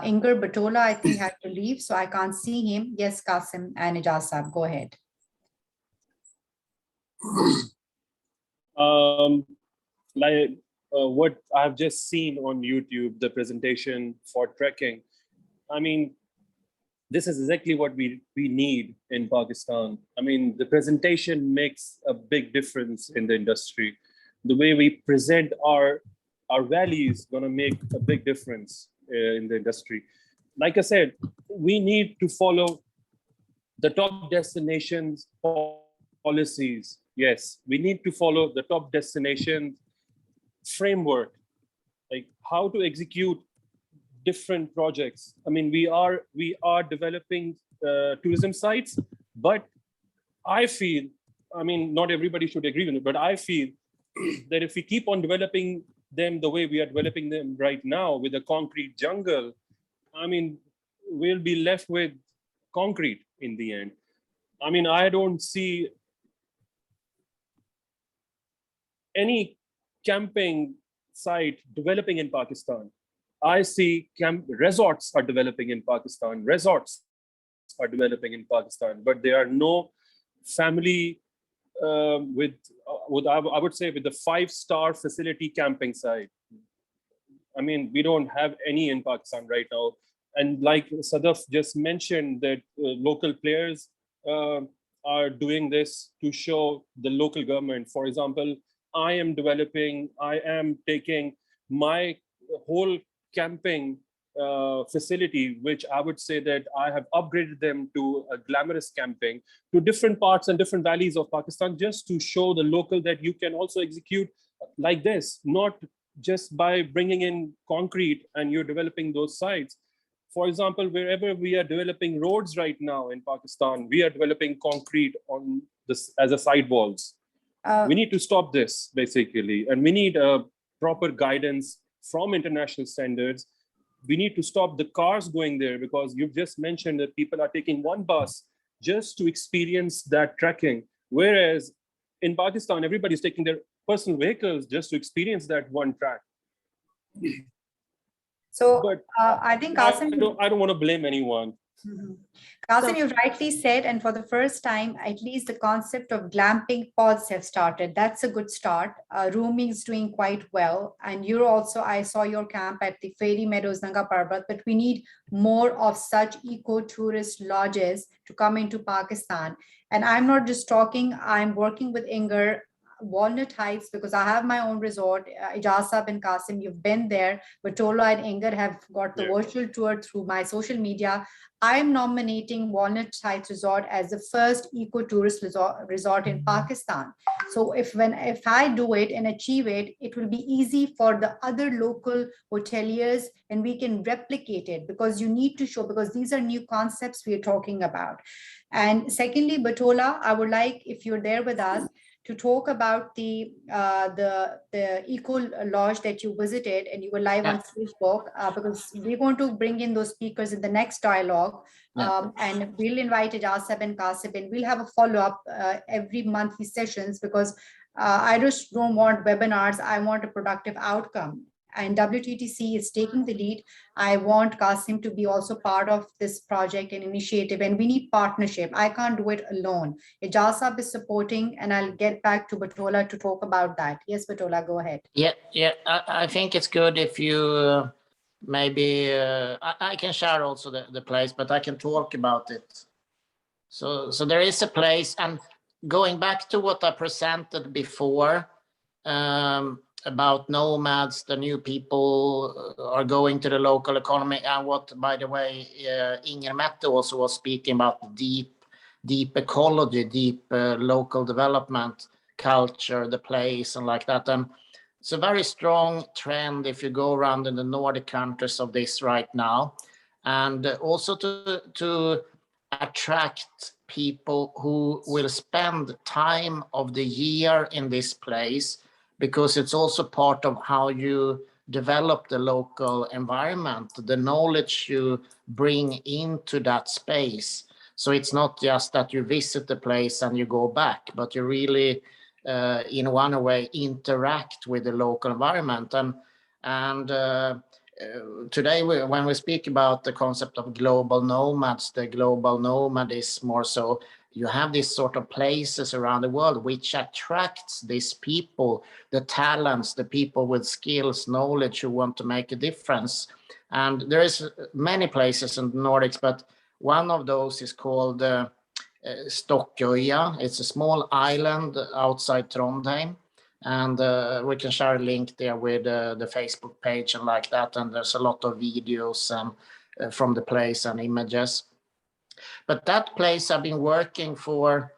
Inger Bert-Ola, I think had to leave, so I can't see him. Yes, Qasim and Ijaz, go ahead. What I've just seen on YouTube, the presentation for trekking, I mean, this is exactly what we need in Pakistan. I mean, the presentation makes a big difference in the industry. The way we present our values is going to make a big difference in the industry. Like I said, we need to follow the top destinations policies. Yes, we need to follow the top destination framework, like how to execute different projects. I mean, we are developing tourism sites, but I feel, I mean, not everybody should agree with it, but I feel that if we keep on developing them the way we are developing them right now with a concrete jungle, I mean, we'll be left with concrete in the end. I mean, I don't see any camping site developing in Pakistan. I see resorts are developing in Pakistan. Resorts are developing in Pakistan, but there are no family with I would say with the 5-star facility camping site. I mean, we don't have any in Pakistan right now. And like Sadaf just mentioned, that local players are doing this to show the local government. For example, I am taking my whole camping facility, which I would say that I have upgraded them to a glamorous camping to different parts and different valleys of Pakistan, just to show the local that you can also execute like this, not just by bringing in concrete and you're developing those sites. For example, wherever we are developing roads right now in Pakistan, we are developing concrete on this as a sidewalls. We need to stop this basically, and we need a proper guidance from international standards. We need to stop the cars going there, because you've just mentioned that people are taking one bus just to experience that trekking. Whereas in Pakistan, everybody's taking their personal vehicles just to experience that one track. So But I think Qasim, I don't want to blame anyone. Qasim, you rightly said, and for the first time, at least the concept of glamping pods have started. That's a good start. Rooming is doing quite well. And you're also, I saw your camp at the Fairy Meadows, Nanga Parbat, but we need more of such eco-tourist lodges to come into Pakistan. And I'm not just talking, I'm working with Inger, Walnut Heights, because I have my own resort. Ijaz and Qasim, you've been there. Bert-Ola and Inger have got the virtual tour through my social media. I'm nominating Walnut Heights Resort as the first eco-tourist resort in Pakistan. So if I do it and achieve it, it will be easy for the other local hoteliers and we can replicate it, because you need to show, because these are new concepts we are talking about. And secondly, Bert-Ola, I would like, if you're there with us, to talk about the eco lodge that you visited and you were live on Facebook, because we're going to bring in those speakers in the next dialogue. And we'll invite Ijaz and Qasim, and we'll have a follow-up every monthly sessions, because I just don't want webinars. I want a productive outcome. And WTTC is taking the lead. I want Qasim to be also part of this project and initiative, and we need partnership. I can't do it alone. Ijaz is supporting, and I'll get back to Bert-Ola to talk about that. Yes, Bert-Ola, go ahead. Yeah. I think it's good if you maybe, I can share also the place, but I can talk about it. So there is a place, and going back to what I presented before, about nomads, the new people are going to the local economy, and what, by the way, Mette also was speaking about, deep ecology, deep local development, culture, the place, and like that. And it's a very strong trend if you go around in the Nordic countries of this right now, and also to attract people who will spend time of the year in this place, because it's also part of how you develop the local environment, the knowledge you bring into that space. So it's not just that you visit the place and you go back, but you really, in one way, interact with the local environment. And today, when we speak about the concept of global nomads, the global nomad is more so, you have these sort of places around the world which attracts these people, the talents, the people with skills, knowledge, who want to make a difference. And there is many places in the Nordics, but one of those is called Stockøya. It's a small island outside Trondheim. And we can share a link there with the Facebook page and like that. And there's a lot of videos from the place and images. But that place I've been working for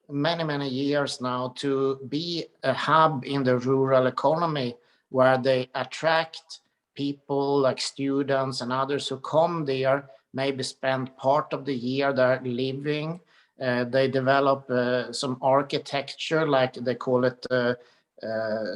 many years now to be a hub in the rural economy, where they attract people like students and others who come there, maybe spend part of the year there living. They develop some architecture, like they call it,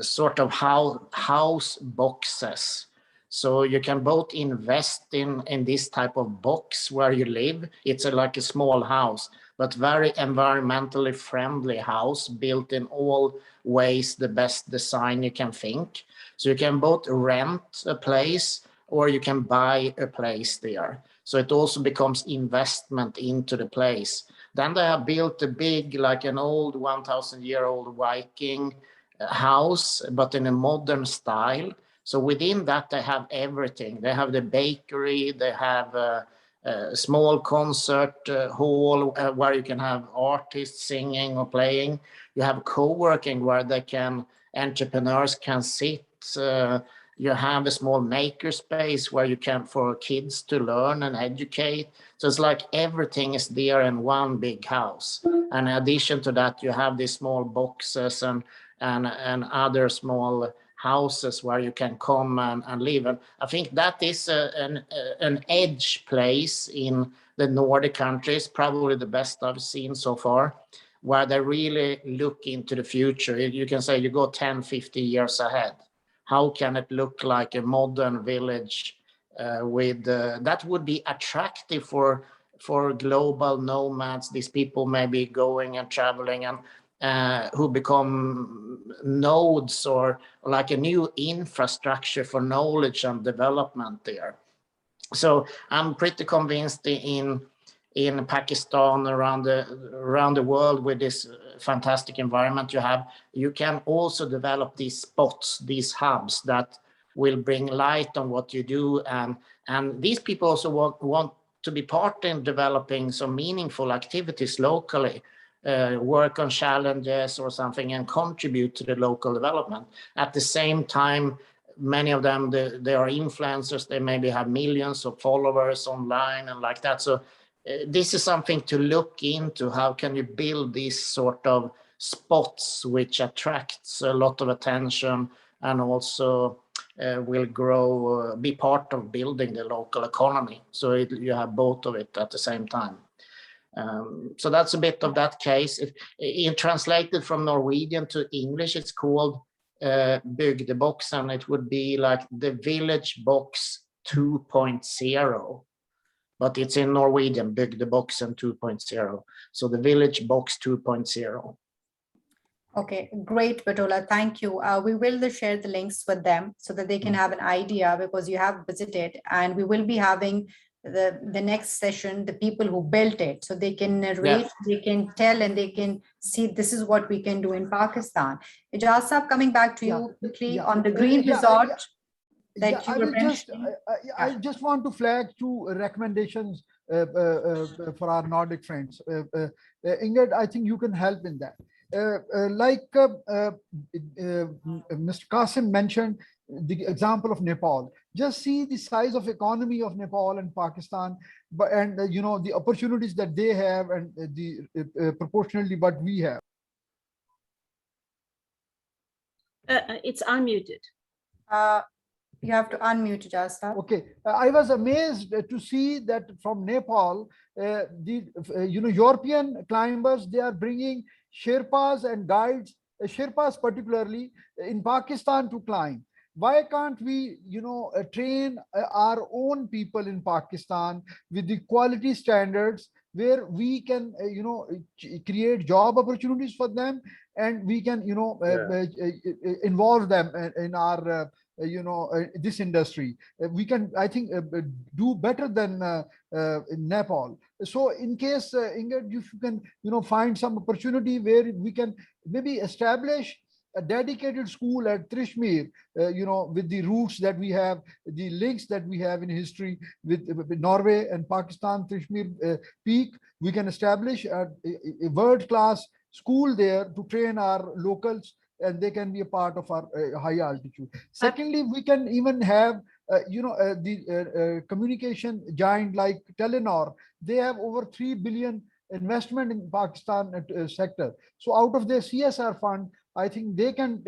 sort of house boxes. So you can both invest in this type of box where you live. It's like a small house, but very environmentally friendly house, built in all ways, the best design you can think. So you can both rent a place or you can buy a place there. So it also becomes investment into the place. Then they have built a big, like an old 1,000-year-old Viking house, but in a modern style. So within that, they have everything. They have the bakery, they have a small concert hall where you can have artists singing or playing. You have co-working where entrepreneurs can sit. You have a small maker space where you can, for kids to learn and educate. So it's like everything is there in one big house. And in addition to that, you have these small boxes and other small houses where you can come and live. And I think that is an edge place in the Nordic countries, probably the best I've seen so far, where they really look into the future. You can say you go 10, 50 years ahead. How can it look like a modern village that would be attractive for for global nomads, these people maybe going and traveling and who become nodes or like a new infrastructure for knowledge and development there. So I'm pretty convinced in Pakistan, around the world, with this fantastic environment you have, you can also develop these spots, these hubs that will bring light on what you do, and these people also want to be part in developing some meaningful activities locally, work on challenges or something and contribute to the local development. At the same time, many of them, they are influencers, they maybe have millions of followers online and like that. So this is something to look into. How can you build these sort of spots which attracts a lot of attention and also will grow, be part of building the local economy. So you have both of it at the same time. So that's a bit of that case. If translated from Norwegian to English, it's called Bygdeboksen. It would be like the village box 2.0. But it's in Norwegian, Bygdeboksen 2.0. So the village box 2.0. Okay, great, Bert-Ola, thank you. We will share the links with them so that they can have an idea, because you have visited, and we will be having the next session, the people who built it, so they can narrate, they can tell, and they can see this is what we can do in Pakistan. Ijaz, coming back to you quickly on the green resort. I just want to flag two recommendations for our Nordic friends. Ingrid, I think you can help in that. Mr. Qasim mentioned the example of Nepal. Just see the size of economy of Nepal and Pakistan, and you know, the opportunities that they have, and the proportionally what we have. It's unmuted. You have to unmute, Ijaz. Okay, I was amazed to see that from Nepal, European climbers, they are bringing Sherpas and guides, Sherpas particularly in Pakistan to climb. Why can't we, train our own people in Pakistan with the quality standards, where we can, create job opportunities for them, and we can, involve them in our, this industry. We can, I think, do better than in Nepal. So in case, Ingrid, if you can, find some opportunity where we can maybe establish a dedicated school at Trishmir, with the roots that we have, the links that we have in history with Norway and Pakistan, Trishmir Peak, we can establish a world-class school there to train our locals, and they can be a part of our high altitude. Secondly, we can even have, the communication giant like Telenor. They have over 3 billion investment in Pakistan sector. So out of their CSR fund, I think they can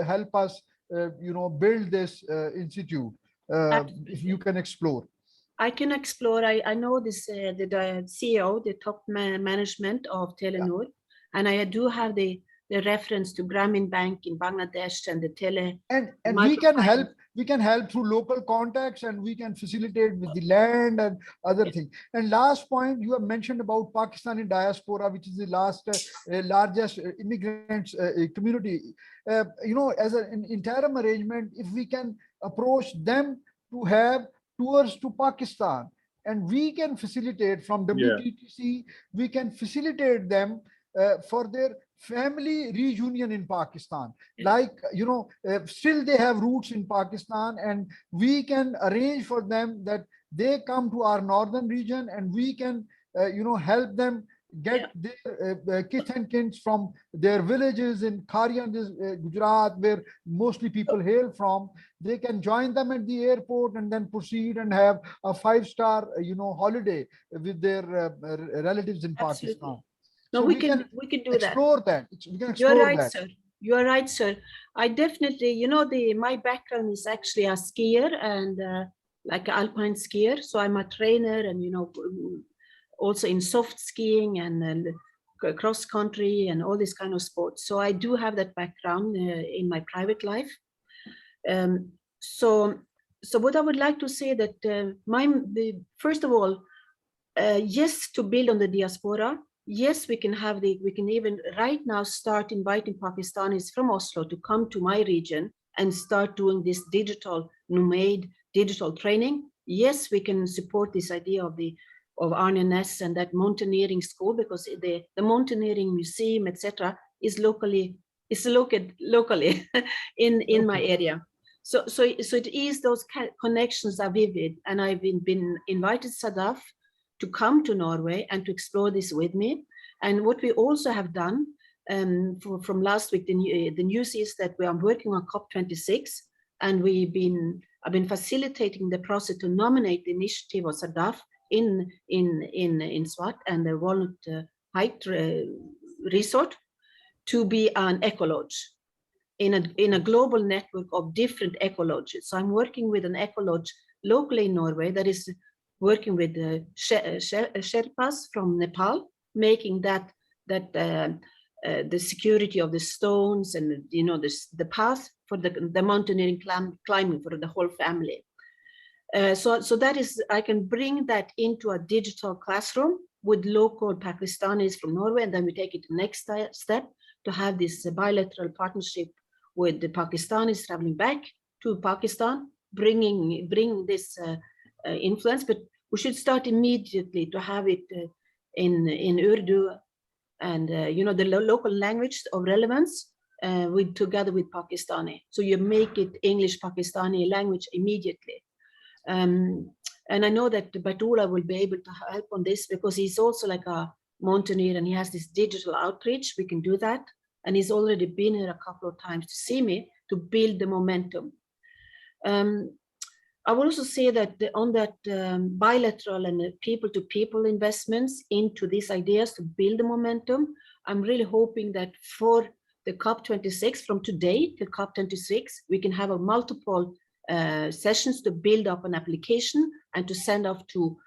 help us, build this institute. If you can explore. I can explore. I know this, the CEO, the top management of Telenor, and I do have the reference to Grameen Bank in Bangladesh and the tele. And we can help through local contacts, and we can facilitate with the land and other things. And last point, you have mentioned about Pakistani diaspora, which is the largest immigrants community. As an interim arrangement, if we can approach them to have tours to Pakistan, and we can facilitate from WTTC, we can facilitate them for their family reunion in Pakistan. Like, still they have roots in Pakistan, and we can arrange for them that they come to our northern region, and we can, help them get their kith and kins from their villages in Kharian, Gujarat, where mostly people hail from. They can join them at the airport and then proceed and have a 5-star, holiday with their relatives in Pakistan. No, so we can do explore that. We can explore You're right, that. sir. You are right, sir. I definitely, my background is actually a skier and like an alpine skier. So I'm a trainer, and also in soft skiing and cross country and all this kind of sports. So I do have that background in my private life. So what I would like to say that first of all, yes, to build on the diaspora. Yes, we can even right now start inviting Pakistanis from Oslo to come to my region and start doing this digital nomad digital training. Yes, we can support this idea of Arne Næss and that mountaineering school, because the mountaineering museum, etc., is located locally in my area. So it is those connections are vivid, and I've been invited Sadaf to come to Norway and to explore this with me. And what we also have done from last week, the news is that we are working on COP26, and I've been facilitating the process to nominate the initiative of Sadaf in Swat and the Walnut hike resort to be an eco-lodge in a global network of different eco-lodges. So I'm working with an eco-lodge locally in Norway that is working with the Sherpas from Nepal, making that the security of the stones and the path for the mountaineering climbing for the whole family. So that is, I can bring that into a digital classroom with local Pakistanis from Norway, and then we take it to the next step to have this bilateral partnership with the Pakistanis traveling back to Pakistan, bring this influence. But we should start immediately to have it in Urdu and the local language of relevance together with Pakistani. So you make it English Pakistani language immediately. And I know that Bert-Ola will be able to help on this, because he's also like a mountaineer and he has this digital outreach. We can do that. And he's already been here a couple of times to see me to build the momentum. I will also say that on that bilateral and people-to-people investments into these ideas to build the momentum, I'm really hoping that for the COP26, from today to COP26, we can have a multiple sessions to build up an application and to send off to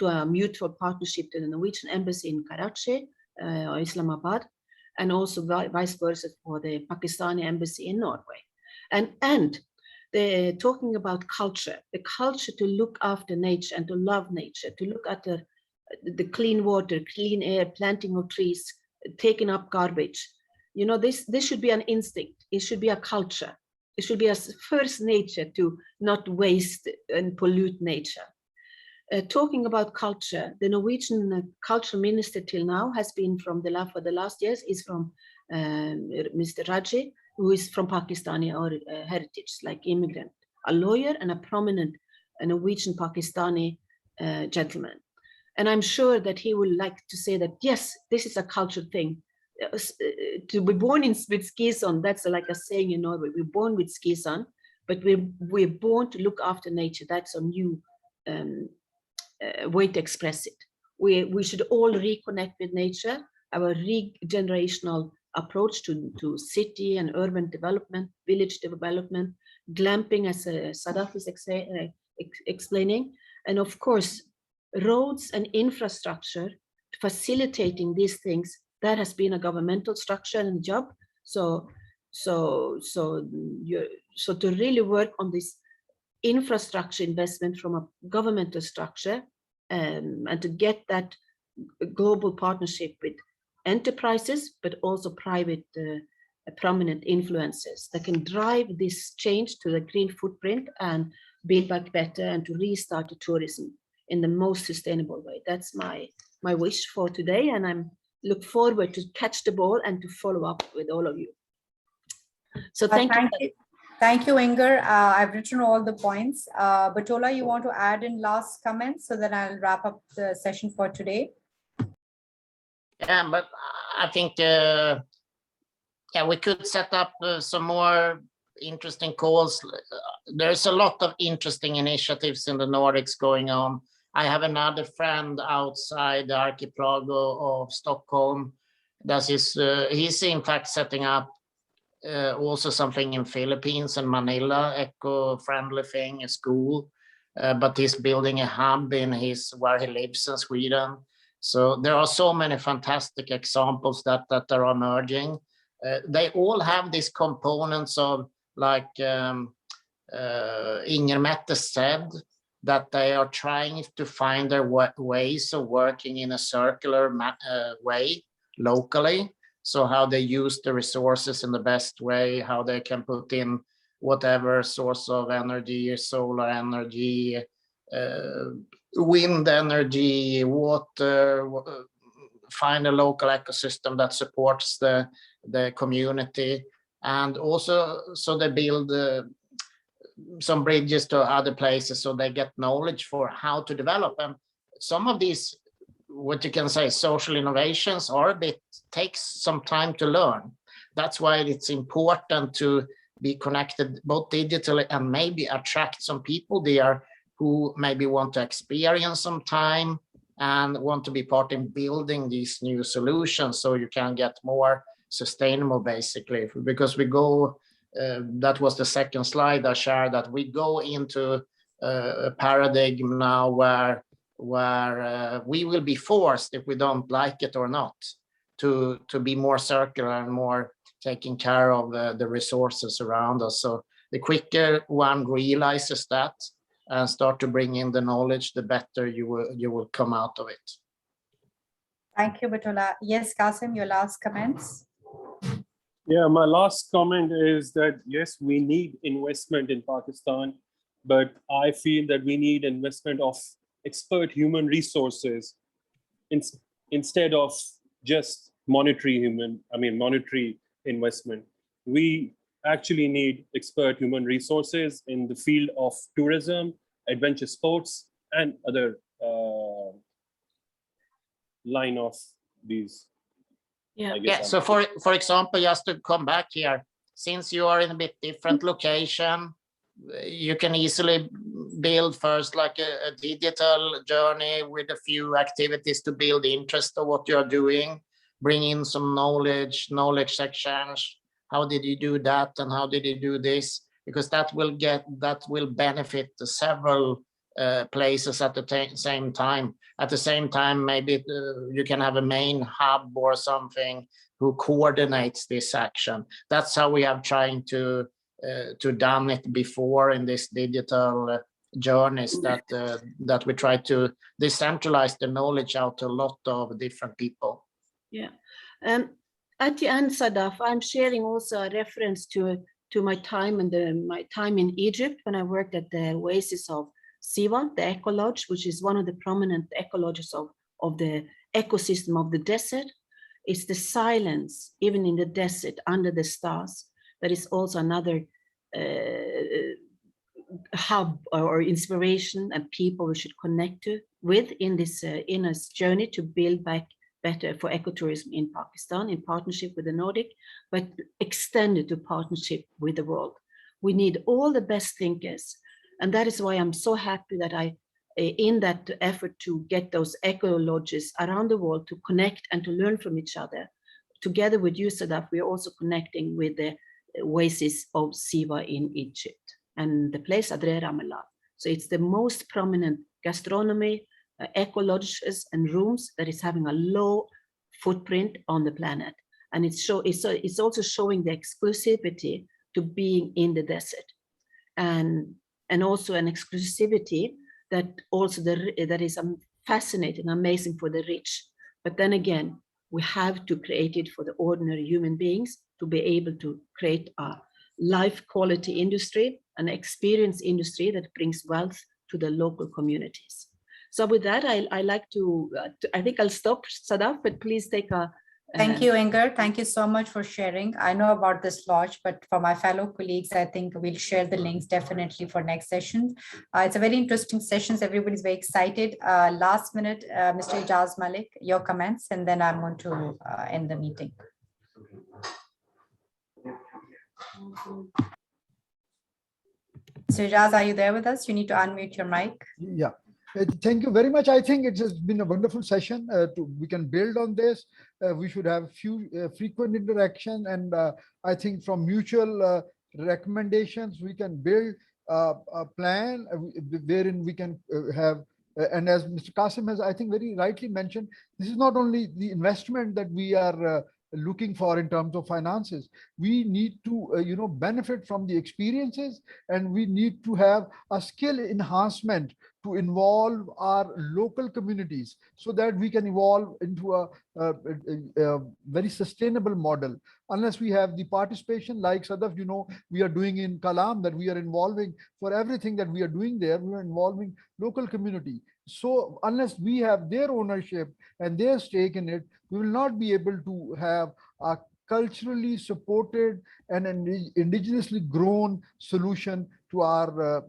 a mutual partnership to the Norwegian embassy in Karachi or Islamabad, and also vice versa for the Pakistani embassy in Norway. And talking about culture, the culture to look after nature and to love nature, to look at the clean water, clean air, planting of trees, taking up garbage. This should be an instinct. It should be a culture. It should be a first nature to not waste and pollute nature. Talking about culture, the Norwegian culture minister till now has been for the last years is from Mr. Raji, who is from Pakistani or heritage, like immigrant, a lawyer and a prominent Norwegian Pakistani gentleman. And I'm sure that he would like to say that, yes, this is a cultural thing. To be born with skis on, that's like a saying in Norway, we're born with skis on, but we're born to look after nature. That's a new way to express it. We should all reconnect with nature, our regenerational approach to city and urban development, village development, glamping, as Sadaf is explaining, and of course, roads and infrastructure, facilitating these things. That has been a governmental structure and job. So to really work on this infrastructure investment from a governmental structure, and to get that global partnership with enterprises, but also private prominent influencers that can drive this change to the green footprint and build back better and to restart the tourism in the most sustainable way. That's my wish for today, and I'm look forward to catch the ball and to follow up with all of you. So thank you. Thank you, Inger. I've written all the points. Bert-Ola, you want to add in last comments, so then I'll wrap up the session for today. Yeah, but I think we could set up some more interesting calls. There's a lot of interesting initiatives in the Nordics going on. I have another friend outside the archipelago of Stockholm. He's in fact setting up also something in Philippines and Manila, eco-friendly thing, a school, but he's building a hub where he lives in Sweden. So there are so many fantastic examples that are emerging. They all have these components of, like Mette said, that they are trying to find their ways of working in a circular way locally. So how they use the resources in the best way, how they can put in whatever source of energy, solar energy, wind energy, water, find a local ecosystem that supports the community. And also, so they build some bridges to other places so they get knowledge for how to develop. And some of these, what you can say, social innovations are a bit, takes some time to learn. That's why it's important to be connected both digitally and maybe attract some people there who maybe want to experience some time and want to be part in building these new solutions so you can get more sustainable, basically. Because we go, that was the second slide I shared, that we go into a paradigm now where we will be forced, if we don't like it or not, to be more circular and more taking care of the resources around us. So the quicker one realizes that and start to bring in the knowledge, the better you will come out of it. Thank you, Bert-Ola. Yes, Qasim, your last comments? Yeah, my last comment is that, yes, we need investment in Pakistan, but I feel that we need investment of expert human resources instead of just monetary investment. We actually need expert human resources in the field of tourism, adventure sports, and other line of these. Yeah. So for example, just to come back here, since you are in a bit different location, you can easily build first like a digital journey with a few activities to build interest of what you're doing, bring in some knowledge sections. How did you do that? And how did you do this? Because that will benefit several places at the same time. At the same time, maybe you can have a main hub or something who coordinates this action. That's how we have trying to done it before in this digital journeys, that we try to decentralize the knowledge out to a lot of different people. Yeah. At the end, Sadaf, I'm sharing also a reference to my time in Egypt when I worked at the oasis of Siwa, the eco lodge, which is one of the prominent eco lodges of the ecosystem of the desert. It's the silence, even in the desert, under the stars, that is also another hub or inspiration and people we should connect with in this journey to build back better for ecotourism in Pakistan, in partnership with the Nordic, but extended to partnership with the world. We need all the best thinkers. And that is why I'm so happy that in that effort to get those eco lodges around the world to connect and to learn from each other, together with you, Sadaf, we're also connecting with the oasis of Siwa in Egypt and the place Adre Ramallah. So it's the most prominent gastronomy, eco lodges and rooms that is having a low footprint on the planet. And it's also showing the exclusivity to being in the desert. And also an exclusivity that also that is fascinating, amazing for the rich. But then again, we have to create it for the ordinary human beings to be able to create a life quality industry, an experience industry that brings wealth to the local communities. So with that, I like to I think I'll stop, Sadaf, but please take a... Thank you, Inger. Thank you so much for sharing. I know about this lodge, but for my fellow colleagues, I think we'll share the links definitely for next session. It's a very interesting session. Everybody's very excited. Last minute, Mr. Ijaz, Malik, your comments, and then I'm going to end the meeting. Mr. Ijaz, are you there with us? You need to unmute your mic. Yeah. Thank you very much. I think it has been a wonderful session. We can build on this. We should have few frequent interaction, and I think from mutual recommendations, we can build a plan wherein we can have. And as Mr. Qasim has, I think, very rightly mentioned, this is not only the investment that we are looking for in terms of finances. We need to benefit from the experiences, and we need to have a skill enhancement to involve our local communities so that we can evolve into a very sustainable model. Unless we have the participation like Sadaf, we are doing in Kalam, that we are involving for everything that we are doing there, we are involving local community. So unless we have their ownership and their stake in it, we will not be able to have a culturally supported and indigenously grown solution to our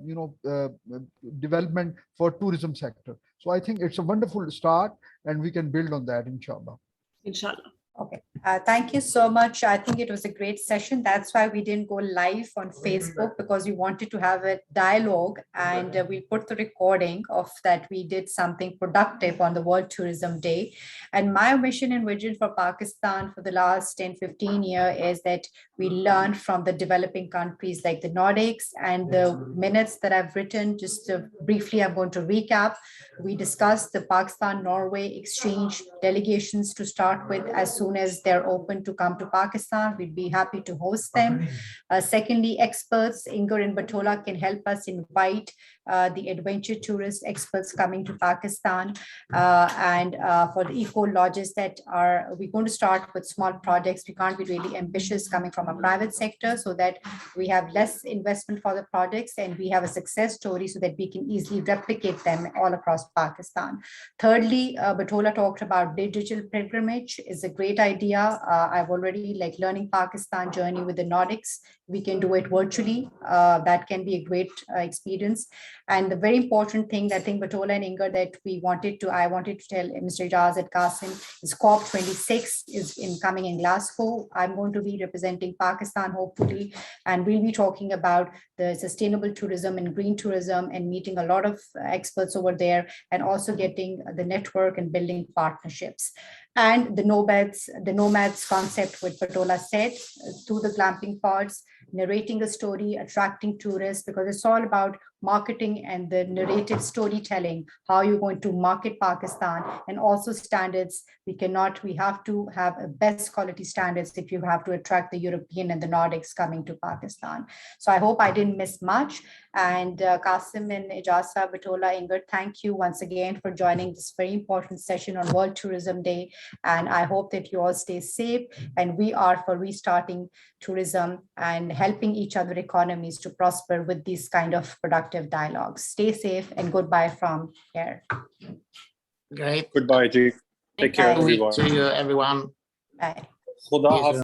development for tourism sector. So I think it's a wonderful start and we can build on that, inshallah. Inshallah. Okay, thank you so much. I think it was a great session. That's why we didn't go live on Facebook, because we wanted to have a dialogue, and we put the recording of that. We did something productive on the World Tourism Day. And my mission and vision for Pakistan for the last 10-15 years is that we learn from the developing countries like the Nordics. And the minutes that I've written, just briefly, I'm going to recap. We discussed the Pakistan-Norway exchange delegations to start with. As soon as they're open to come to Pakistan, we'd be happy to host them. Secondly, experts, Inger and Bert-Ola, can help us invite the adventure tourist experts coming to Pakistan. And for the eco lodges that are, we're going to start with small projects. We can't be really ambitious coming from a private sector, so that we have less investment for the projects and we have a success story so that we can easily replicate them all across Pakistan. Thirdly, Bert-Ola talked about digital pilgrimage. Is a great idea. I've already learning Pakistan journey with the Nordics. We can do it virtually. That can be a great experience. And the very important thing that I think Bert-Ola and Inger that I wanted to tell Mr. Ijaz at Qasim is COP26 is coming in Glasgow. I'm going to be representing Pakistan, hopefully, and we'll be talking about the sustainable tourism and green tourism and meeting a lot of experts over there, and also getting the network and building partnerships. And the nomads concept, what Bert-Ola said, through the glamping pods, narrating a story, attracting tourists, because it's all about marketing and the narrative storytelling, how you're going to market Pakistan, and also standards. We have to have a best quality standards if you have to attract the European and the Nordics coming to Pakistan. So I hope I didn't miss much. And Qasim and Ijaz, Bert-Ola, Inger, thank you once again for joining this very important session on World Tourism Day. And I hope that you all stay safe, and we are for restarting tourism and helping each other economies to prosper with these kind of productive dialogues. Stay safe and goodbye from here. Great. Goodbye, Ji. Take care, Bye. everyone. See you, everyone. Bye. Khuda Hafiz.